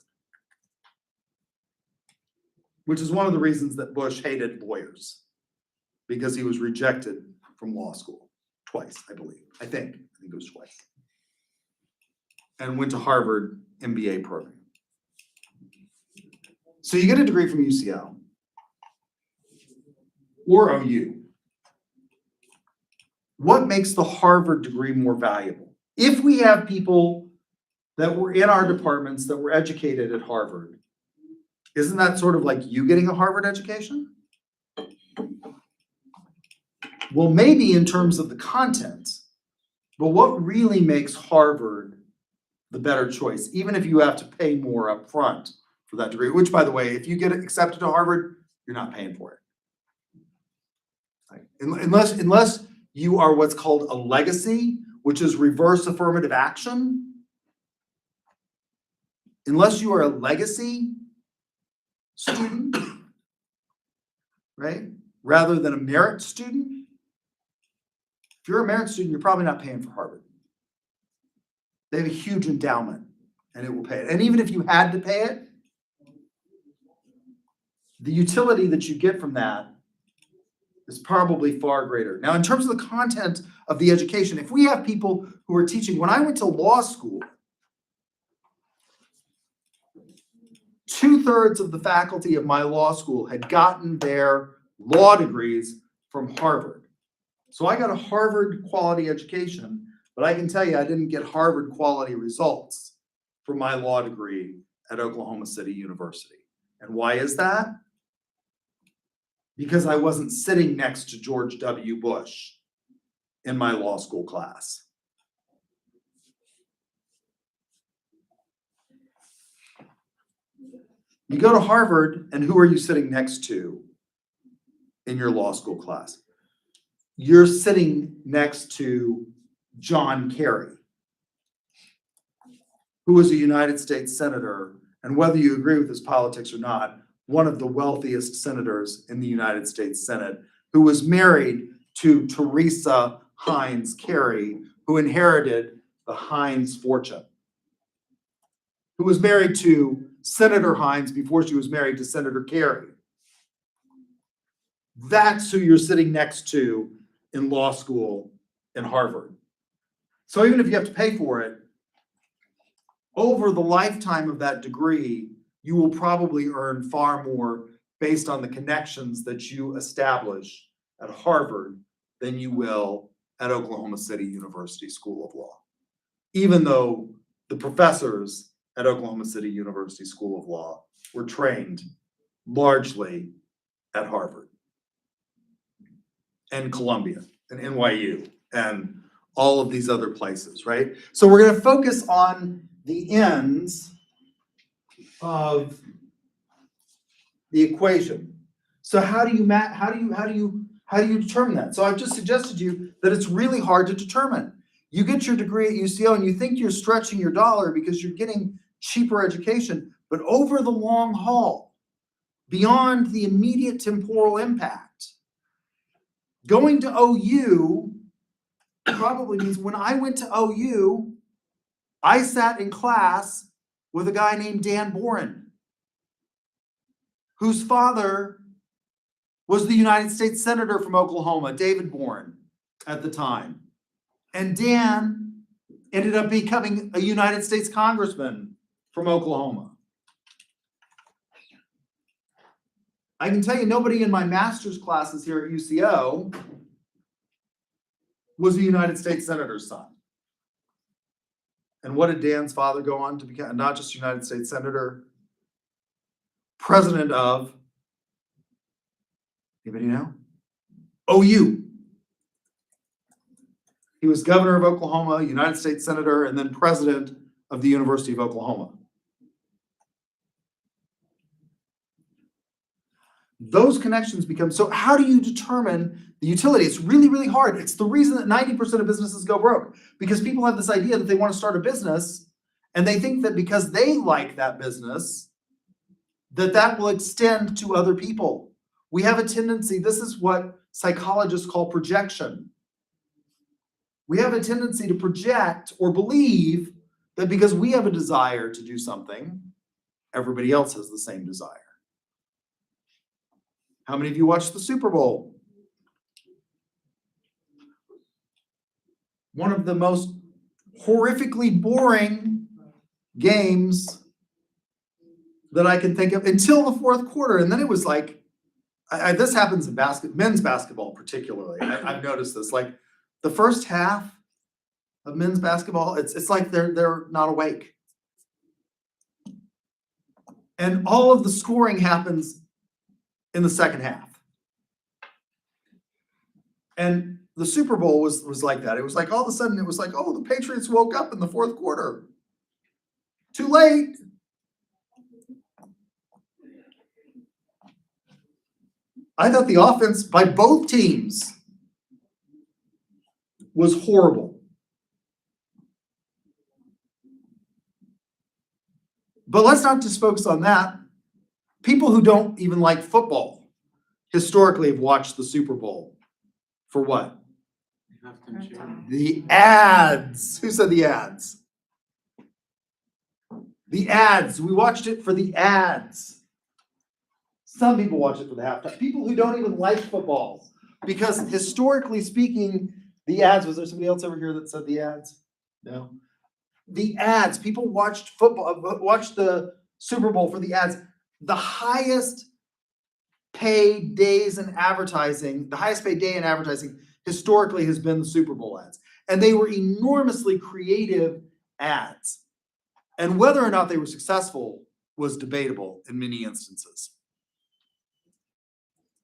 Speaker 1: which is one of the reasons that Bush hated lawyers, because he was rejected from law school twice, I believe. I think it was twice. And went to Harvard MBA program. So you get a degree from UCL or OU. What makes the Harvard degree more valuable? If we have people that were in our departments that were educated at Harvard, isn't that sort of like you getting a Harvard education? Well, maybe in terms of the content, but what really makes Harvard the better choice, even if you have to pay more up front for that degree, which, by the way, if you get accepted to Harvard, you're not paying for it. Like, unless you are what's called a legacy, which is reverse affirmative action. Unless you are a legacy student, right, rather than a merit student. If you're a merit student, you're probably not paying for Harvard. They have a huge endowment and it will pay it. And even if you had to pay it, the utility that you get from that is probably far greater. Now, in terms of the content of the education, if we have people who are teaching, when I went to law school, 2/3 of the faculty of my law school had gotten their law degrees from Harvard. So I got a Harvard quality education, but I can tell you I didn't get Harvard quality results for my law degree at Oklahoma City University. And why is that? Because I wasn't sitting next to George W. Bush in my law school class. You go to Harvard, and who are you sitting next to in your law school class? You're sitting next to John Kerry, who was a United States senator, and whether you agree with his politics or not, one of the wealthiest senators in the United States Senate, who was married to Teresa Heinz Kerry, who inherited the Heinz fortune, who was married to Senator Heinz before she was married to Senator Kerry. That's who you're sitting next to in law school in Harvard. So even if you have to pay for it, over the lifetime of that degree, you will probably earn far more based on the connections that you establish at Harvard than you will at Oklahoma City University School of Law. Even though the professors at Oklahoma City University School of Law were trained largely at Harvard and Columbia and NYU and all of these other places, right? So we're going to focus on the ends of the equation. So how do you determine that? So I've just suggested to you that it's really hard to determine. You get your degree at UCO and you think you're stretching your dollar because you're getting cheaper education, but over the long haul, beyond the immediate temporal impact, going to OU probably means when I went to OU, I sat in class with a guy named Dan Boren, whose father was the United States Senator from Oklahoma, David Boren, at the time. And Dan ended up becoming a United States Congressman from Oklahoma. I can tell you nobody in my master's classes here at UCO was a United States Senator's son. And what did Dan's father go on to become? Not just United States Senator, president of, anybody know? OU. He was governor of Oklahoma, United States Senator, and then president of the University of Oklahoma. Those connections become, so how do you determine the utility? It's really, really hard. It's the reason that 90% of businesses go broke, because people have this idea that they want to start a business and they think that because they like that business, that will extend to other people. We have a tendency, this is what psychologists call projection. We have a tendency to project or believe that because we have a desire to do something, everybody else has the same desire. How many of you watched the Super Bowl? One of the most horrifically boring games that I can think of until the fourth quarter. And then it was like, this happens in men's basketball particularly. I've noticed this. Like the first half of men's basketball, it's like they're not awake. And all of the scoring happens in the second half. And the Super Bowl was like that. It was like all of a sudden it was like, oh, the Patriots woke up in the fourth quarter. Too late. I thought the offense by both teams was horrible. But let's not just focus on that. People who don't even like football historically have watched the Super Bowl. For what? The ads. Who said the ads? The ads. We watched it for the ads. Some people watch it for the halftime. People who don't even like football. Because historically speaking, the ads, was there somebody else over here that said the ads? No. The ads. People watched football, watched the Super Bowl for the ads. The highest paid days in advertising, the highest paid day in advertising historically has been the Super Bowl ads. And they were enormously creative ads. And whether or not they were successful was debatable in many instances.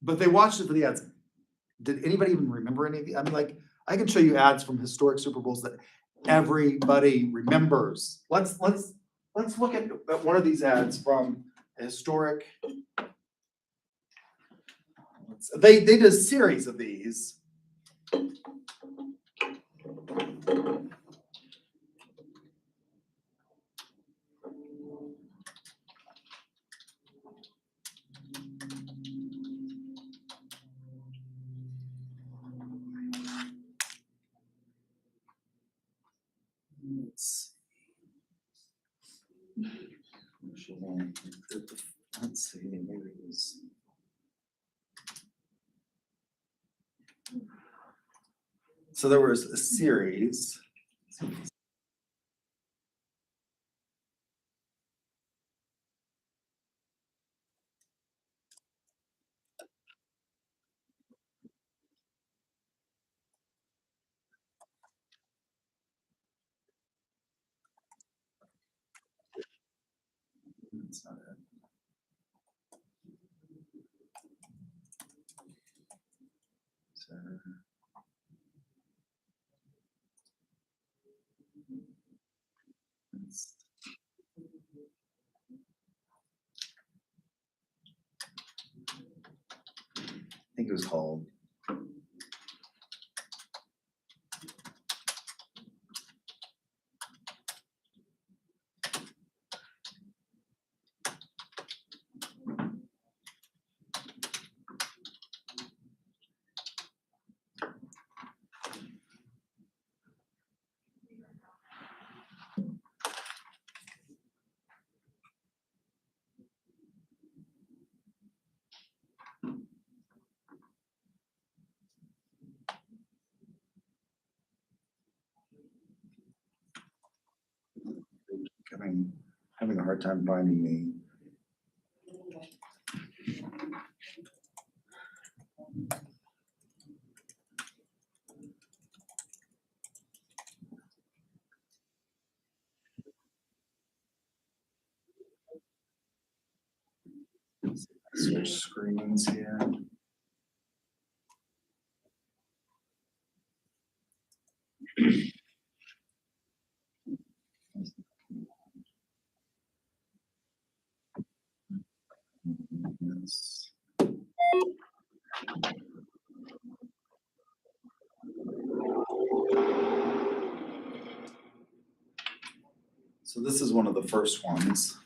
Speaker 1: But they watched it for the ads. Did anybody even remember any of the? I mean, like, I can show you ads from historic Super Bowls that everybody remembers. Let's look at one of these ads from a historic. They did a series of these. Let's see, maybe it was. So there was a series. That's not it. So, I think it was called. Having a hard time finding the. Switch screens here. So this is one of the first ones.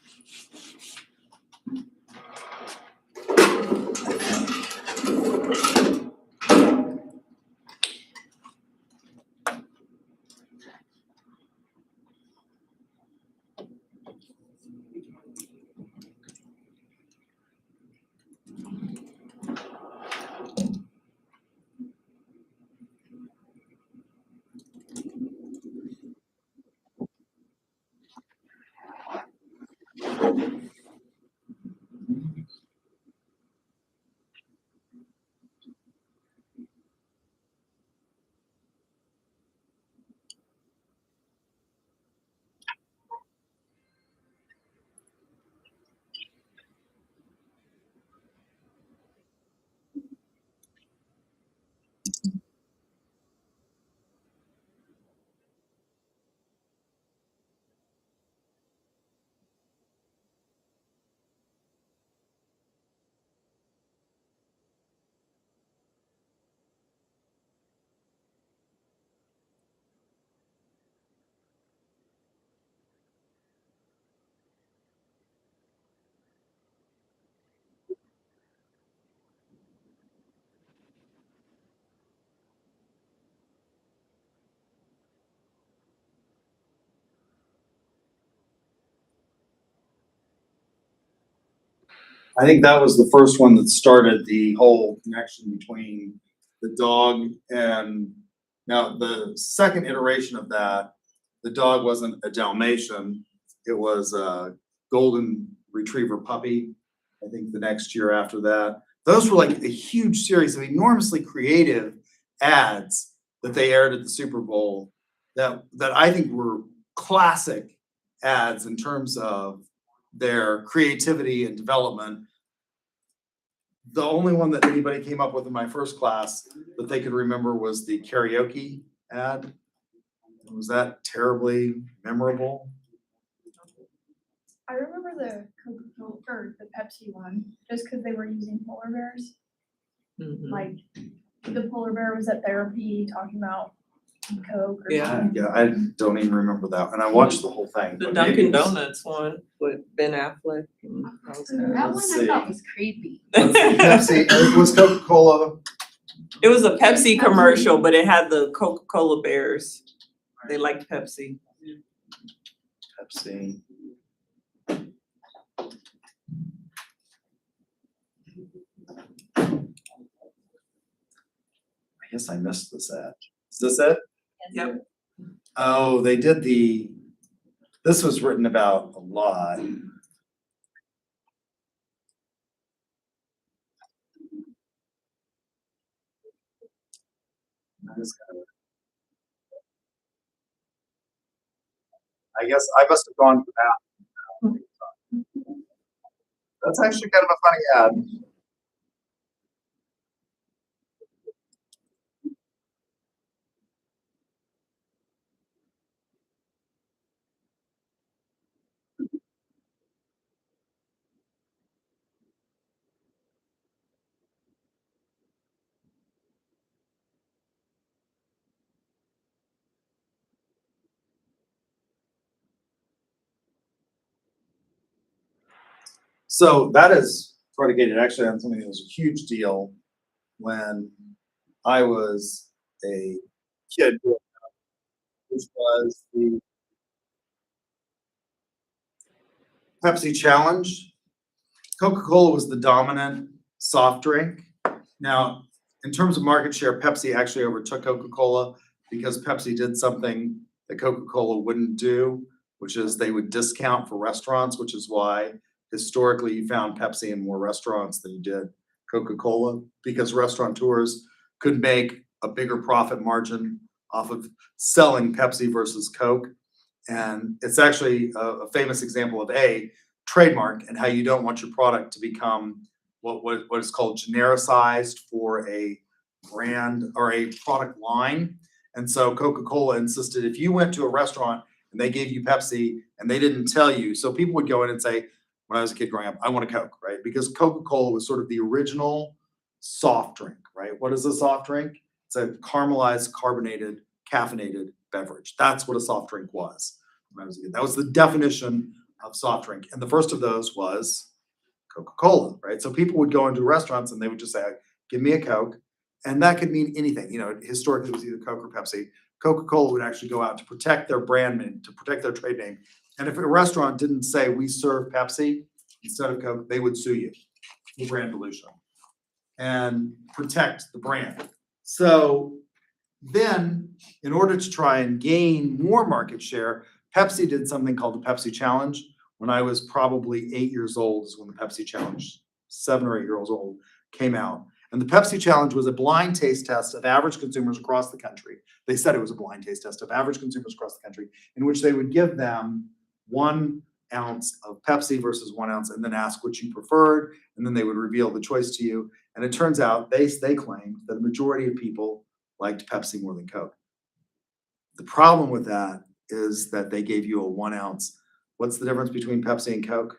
Speaker 1: I think that was the first one that started the whole connection between the dog and, now the second iteration of that, the dog wasn't a Dalmatian, it was a golden retriever puppy. I think the next year after that. Those were like a huge series of enormously creative ads that they aired at the Super Bowl that I think were classic ads in terms of their creativity and development. The only one that anybody came up with in my first class that they could remember was the karaoke ad. Was that terribly memorable?
Speaker 7: I remember the Coca-Cola or the Pepsi one, just because they were using polar bears. Like the polar bear was at therapy talking about Coke or
Speaker 8: Yeah.
Speaker 7: something.
Speaker 1: Yeah, I don't even remember that, and I watched the whole thing.
Speaker 8: The
Speaker 1: but maybe
Speaker 8: Dunkin'
Speaker 1: it was-
Speaker 8: Donuts one with Ben Affleck and those
Speaker 6: That
Speaker 8: guys.
Speaker 6: one I thought was creepy.
Speaker 1: Pepsi, it was Coca-Cola.
Speaker 8: It was a Pepsi commercial, but it had the Coca-Cola bears. They liked Pepsi.
Speaker 1: Pepsi. I guess I missed this ad. Is this it?
Speaker 8: Yep.
Speaker 1: Oh, they did this was written about a lot. I guess I must have gone for that. That's actually kind of a funny ad. So that is predicated actually on something that was a huge deal when I was a kid, which was the Pepsi Challenge. Coca-Cola was the dominant soft drink. Now, in terms of market share, Pepsi actually overtook Coca-Cola because Pepsi did something that Coca-Cola wouldn't do, which is they would discount for restaurants, which is why historically you found Pepsi in more restaurants than you did Coca-Cola, because restaurateurs could make a bigger profit margin off of selling Pepsi versus Coke. And it's actually a famous example of a trademark and how you don't want your product to become what is called genericized for a brand or a product line. And so Coca-Cola insisted if you went to a restaurant and they gave you Pepsi and they didn't tell you, so people would go in and say, when I was a kid growing up, I want a Coke, right? Because Coca-Cola was sort of the original soft drink, right? What is a soft drink? It's a caramelized, carbonated, caffeinated beverage. That's what a soft drink was. when I was a kid. That was the definition of soft drink. And the first of those was Coca-Cola, right? So people would go into restaurants and they would just say, give me a Coke. And that could mean anything. You know, historically it was either Coke or Pepsi. Coca-Cola would actually go out to protect their brand name, to protect their trade name. And if a restaurant didn't say we serve Pepsi instead of Coke, they would sue you for brand pollution and protect the brand. So then, in order to try and gain more market share, Pepsi did something called the Pepsi Challenge. When I was probably 8 years old is when the Pepsi Challenge, 7 or 8 years old, came out. And the Pepsi Challenge was a blind taste test of average consumers across the country. They said it was a blind taste test of average consumers across the country, in which they would give them 1 ounce of Pepsi versus 1 ounce and then ask which you preferred. And then they would reveal the choice to you. And it turns out they claimed that the majority of people liked Pepsi more than Coke. The problem with that is that they gave you a 1 ounce. What's the difference between Pepsi and Coke?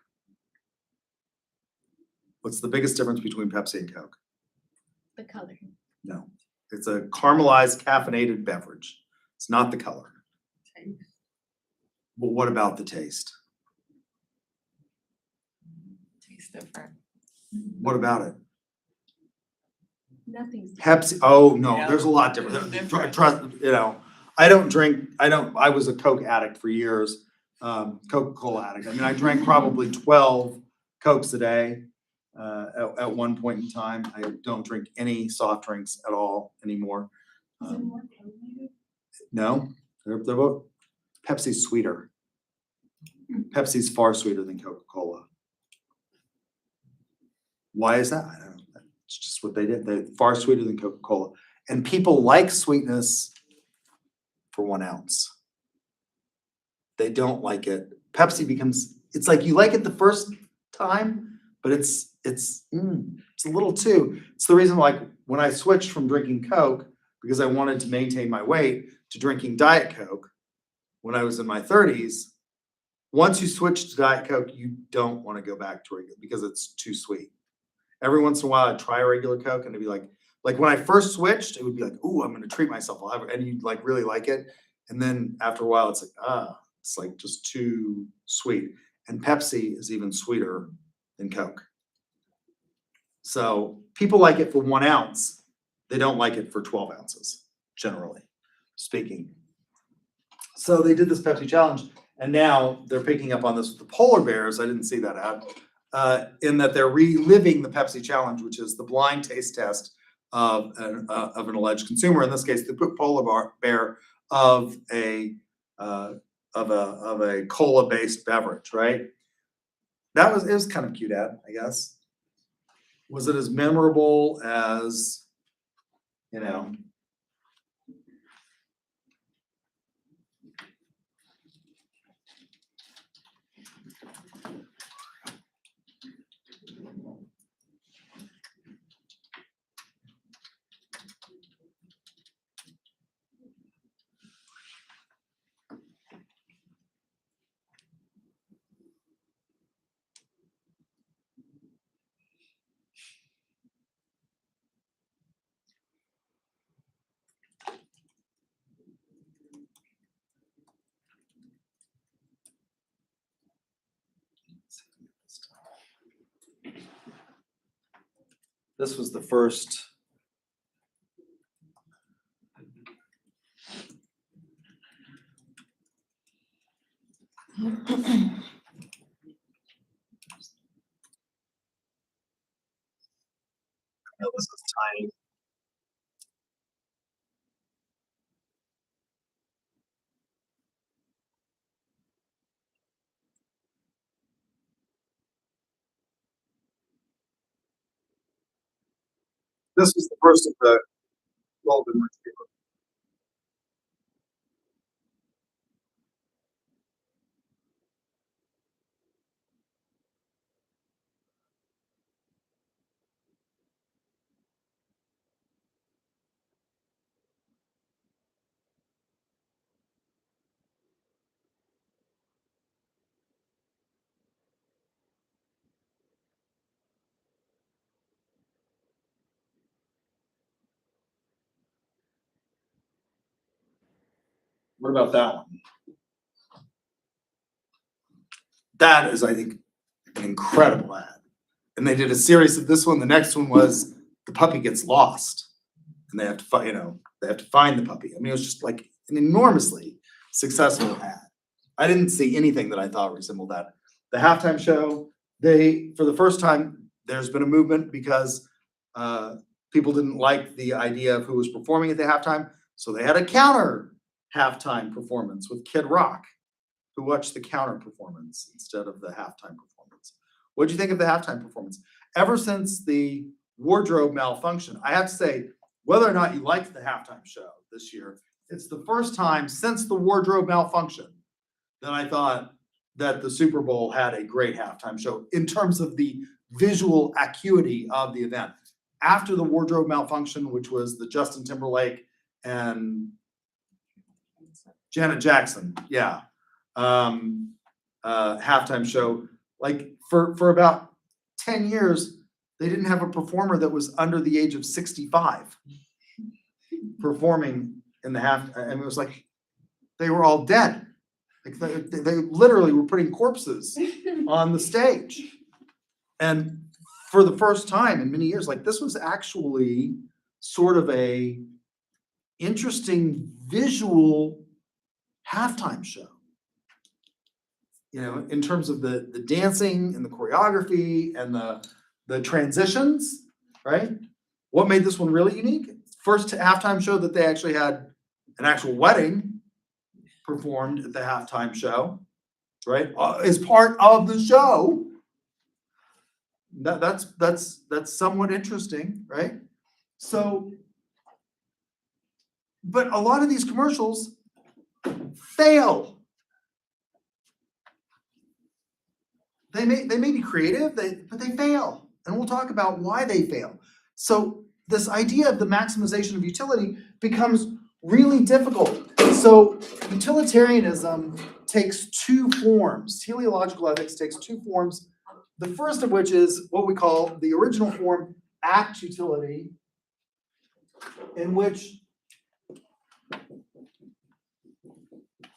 Speaker 1: What's the biggest difference between Pepsi and Coke?
Speaker 3: The color.
Speaker 1: No, it's a caramelized caffeinated beverage. It's not the color. But what about the taste?
Speaker 6: Tastes different.
Speaker 1: What about it?
Speaker 3: Nothing's.
Speaker 1: Pepsi, oh no,
Speaker 5: Yeah.
Speaker 1: there's a lot
Speaker 5: There's a
Speaker 1: different.
Speaker 5: difference.
Speaker 1: Trust, you know, I was a Coke addict for years, Coca-Cola addict. I mean, I drank probably 12 Cokes a day. At one point in time, I don't drink any soft drinks at all anymore. No, they're both, Pepsi's sweeter. Pepsi's far sweeter than Coca-Cola. Why is that? I don't know. It's just what they did. They're far sweeter than Coca-Cola. And people like sweetness for 1 ounce. They don't like it. Pepsi becomes, it's like you like it the first time, but it's a little too. It's the reason like when I switched from drinking Coke because I wanted to maintain my weight to drinking Diet Coke when I was in my 30s. Once you switch to Diet Coke, you don't want to go back to regular because it's too sweet. Every once in a while, I'd try a regular Coke and it'd be like when I first switched, it would be like, ooh, I'm going to treat myself. And you'd like really like it. And then after a while, it's like, it's like just too sweet. And Pepsi is even sweeter than Coke. So people like it for 1 ounce. They don't like it for 12 ounces, generally speaking. So they did this Pepsi challenge, and now they're picking up on this with the polar bears. I didn't see that ad. In that they're reliving the Pepsi challenge, which is the blind taste test of an alleged consumer. In this case, the polar bear of a cola-based beverage, right? It was kind of cute ad, I guess. Was it as memorable as, you know? This was the first. No, this is tiny. This was the first of the golden retriever. What about that one? That is, I think, an incredible ad. And they did a series of this one. The next one was the puppy gets lost and they have to find, they have to find the puppy. I mean, it was just like an enormously successful ad. I didn't see anything that I thought resembled that. The halftime show, for the first time, there's been a movement because people didn't like the idea of who was performing at the halftime. So they had a counter halftime performance with Kid Rock, who watched the counter performance instead of the halftime performance. What'd you think of the halftime performance? Ever since the wardrobe malfunction, I have to say, whether or not you liked the halftime show this year, it's the first time since the wardrobe malfunction that I thought that the Super Bowl had a great halftime show in terms of the visual acuity of the event. After the wardrobe malfunction, which was the Justin Timberlake and Janet Jackson, halftime show, like for about 10 years, they didn't have a performer that was under the age of 65 performing in the and it was like, they were all dead. Like they literally were putting corpses on the stage. And for the first time in many years, like this was actually sort of a interesting visual halftime show. In terms of the dancing and the choreography and the transitions, right? What made this one really unique? First halftime show that they actually had an actual wedding performed at the halftime show, right? As part of the show. That's somewhat interesting, right? So, but a lot of these commercials fail. They may be creative, but they fail. And we'll talk about why they fail. So this idea of the maximization of utility becomes really difficult. So utilitarianism takes two forms. Teleological ethics takes two forms. The first of which is what we call the original form, act utility, in which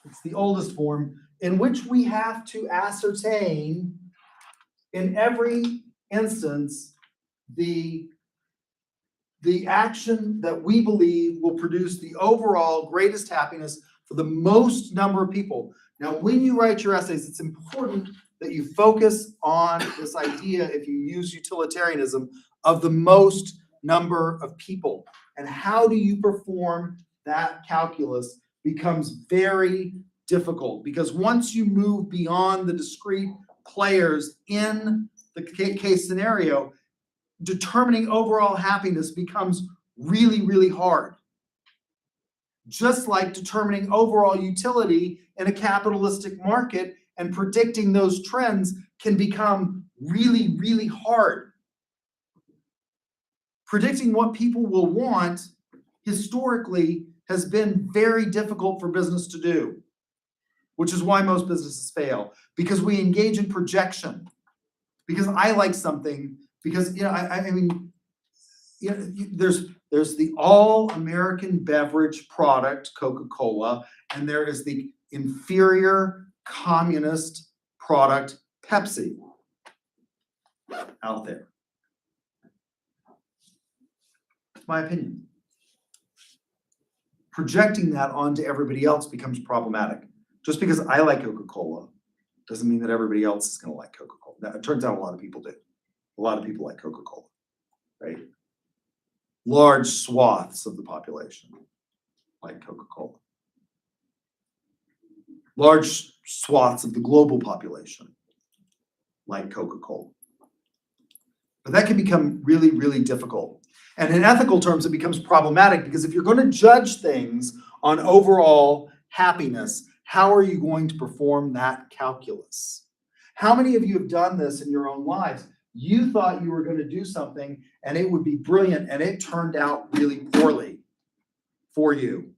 Speaker 1: it's the oldest form, in which we have to ascertain in every instance the action that we believe will produce the overall greatest happiness for the most number of people. Now, when you write your essays, it's important that you focus on this idea, if you use utilitarianism, of the most number of people. And how do you perform that calculus becomes very difficult, because once you move beyond the discrete players in the case scenario, determining overall happiness becomes really, really hard. Just like determining overall utility in a capitalistic market and predicting those trends can become really, really hard. Predicting what people will want historically has been very difficult for business to do, which is why most businesses fail, because we engage in projection. Because I like something, because I mean, there's the all-American beverage product, Coca-Cola, and there is the inferior communist product, Pepsi, out there. My opinion. Projecting that onto everybody else becomes problematic. Just because I like Coca-Cola doesn't mean that everybody else is going to like Coca-Cola. Now, it turns out a lot of people do. A lot of people like Coca-Cola, right? Large swaths of the population like Coca-Cola. Large swaths of the global population like Coca-Cola. But that can become really, really difficult. And in ethical terms, it becomes problematic, because if you're going to judge things on overall happiness, how are you going to perform that calculus? How many of you have done this in your own lives? You thought you were going to do something and it would be brilliant, and it turned out really poorly for you.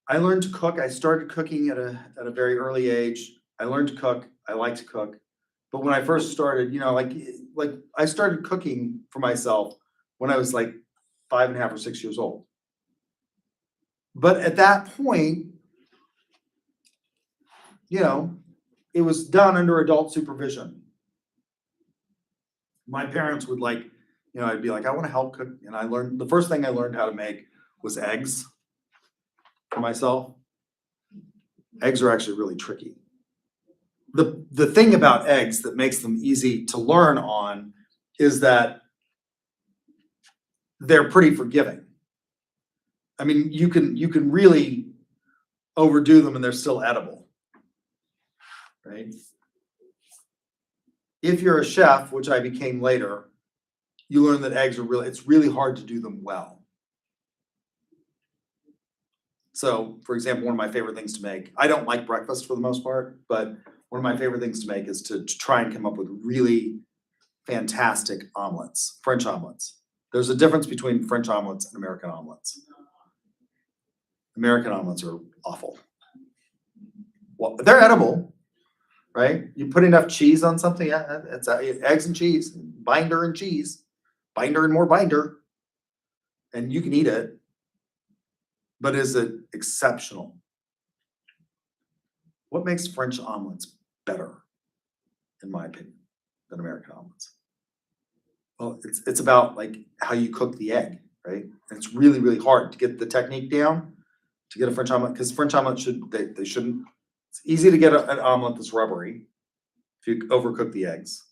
Speaker 1: I learned to cook. I started cooking at a very early age. I learned to cook. I like to cook. But when I first started, like I started cooking for myself when I was like 5.5 or 6 years old. But at that point, you know, it was done under adult supervision. My parents would like, you know, I'd be like, I wanna help cook, and the first thing I learned how to make was eggs for myself. Eggs are actually really tricky. The thing about eggs that makes them easy to learn on is that they're pretty forgiving. I mean, you can really overdo them and they're still edible, right? If you're a chef, which I became later, you learn that eggs are it's really hard to do them well. So, for example, one of my favorite things to make, I don't like breakfast for the most part, but one of my favorite things to make is to try and come up with really fantastic omelets, French omelets. There's a difference between French omelets and American omelets. American omelets are awful. Well, they're edible, right? You put enough cheese on something, yeah, it's eggs and cheese, binder and cheese, binder and more binder, and you can eat it. But is it exceptional? What makes French omelets better, in my opinion, than American omelets? Well, it's about like how you cook the egg, right? And it's really, really hard to get the technique down to get a French omelet, because French omelet they shouldn't. It's easy to get an omelet that's rubbery if you overcook the eggs.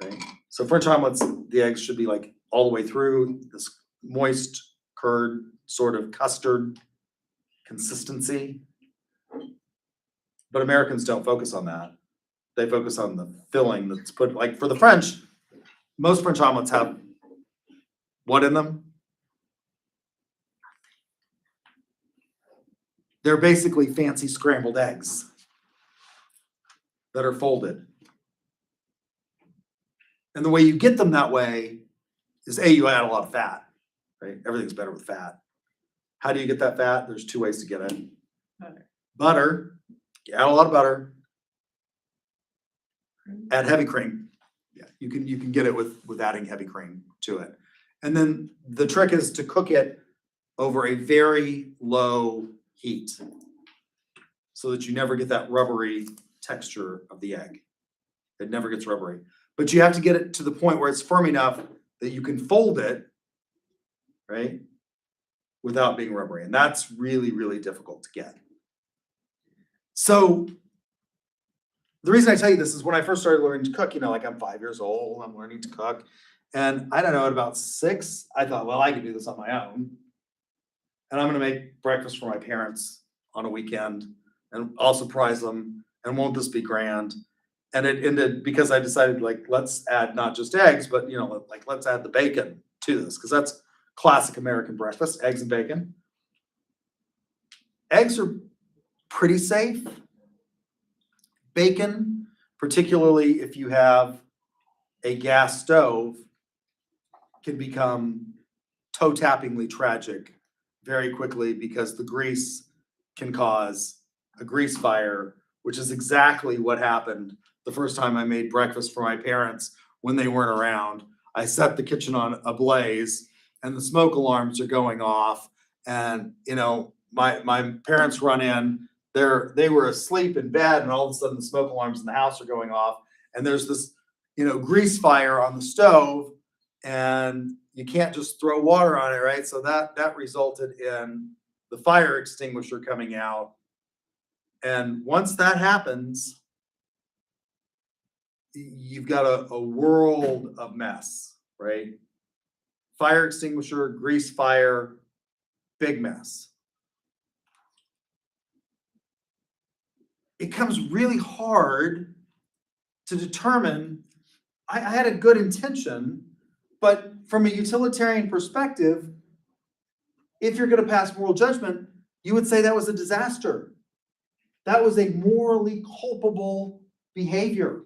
Speaker 1: Right? So French omelets, the eggs should be like all the way through, this moist curd, sort of custard consistency. But Americans don't focus on that. They focus on the filling that's put, like for the French, most French omelets have what in them? They're basically fancy scrambled eggs that are folded. And the way you get them that way is you add a lot of fat, right? Everything's better with fat. How do you get that fat? There's two ways to get it. Butter, you add a lot of butter. Add heavy cream. Yeah, you can get it with adding heavy cream to it. And then the trick is to cook it over a very low heat so that you never get that rubbery texture of the egg. It never gets rubbery. But you have to get it to the point where it's firm enough that you can fold it, right, without being rubbery. And that's really, really difficult to get. So the reason I tell you this is when I first started learning to cook, you know, like I'm 5 years old, I'm learning to cook. And I don't know, at about 6, I thought, well, I can do this on my own. And I'm gonna make breakfast for my parents on a weekend and I'll surprise them. And won't this be grand? And it ended because I decided, like, let's add not just eggs, but, you know, like, let's add the bacon to this, because that's classic American breakfast, eggs and bacon. Eggs are pretty safe. Bacon, particularly if you have a gas stove, can become toe-tappingly tragic very quickly because the grease can cause a grease fire, which is exactly what happened the first time I made breakfast for my parents when they weren't around. I set the kitchen on ablaze and the smoke alarms are going off, and you know, my parents run in, they were asleep in bed, and all of a sudden the smoke alarms in the house are going off, and there's this, you know, grease fire on the stove, and you can't just throw water on it, right? So that resulted in the fire extinguisher coming out. And once that happens, you've got a world of mess, right? Fire extinguisher, grease fire, big mess. It comes really hard to determine, I had a good intention, but from a utilitarian perspective, if you're gonna pass moral judgment, you would say that was a disaster. That was a morally culpable behavior.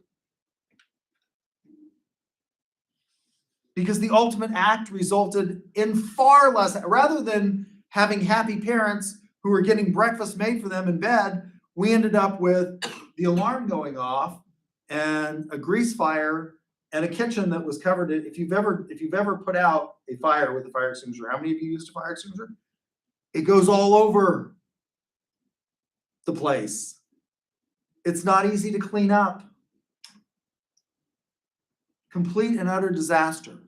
Speaker 1: Because the ultimate act resulted in far less, rather than having happy parents who were getting breakfast made for them in bed, we ended up with the alarm going off and a grease fire and a kitchen that was covered in, if you've ever put out a fire with a fire extinguisher, how many of you used a fire extinguisher? It goes all over the place. It's not easy to clean up. Complete and utter disaster.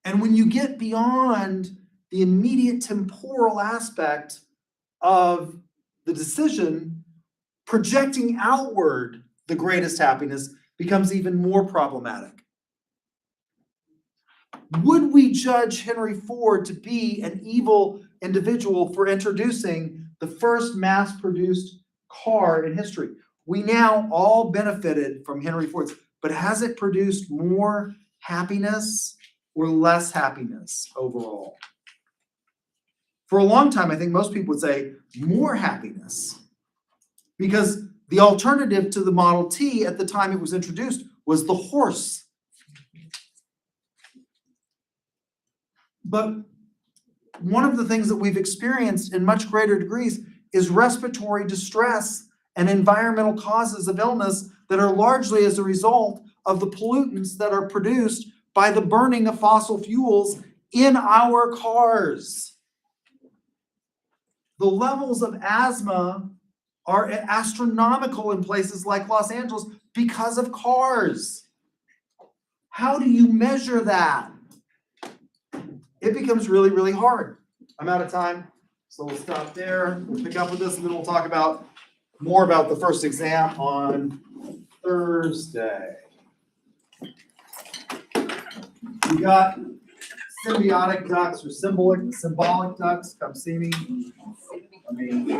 Speaker 1: And when you get beyond the immediate temporal aspect of the decision, projecting outward the greatest happiness becomes even more problematic. Would we judge Henry Ford to be an evil individual for introducing the first mass-produced car in history? We now all benefited from Henry Ford's, but has it produced more happiness or less happiness overall? For a long time, I think most people would say more happiness, because the alternative to the Model T at the time it was introduced was the horse. But one of the things that we've experienced in much greater degrees is respiratory distress and environmental causes of illness that are largely as a result of the pollutants that are produced by the burning of fossil fuels in our cars. The levels of asthma are astronomical in places like Los Angeles because of cars. How do you measure that? It becomes really, really hard. I'm out of time, so we'll stop there. We'll pick up with this, and then we'll talk about more about the first exam on Thursday. We got symbiotic ducts or symbolic ducts. Come see me. I mean,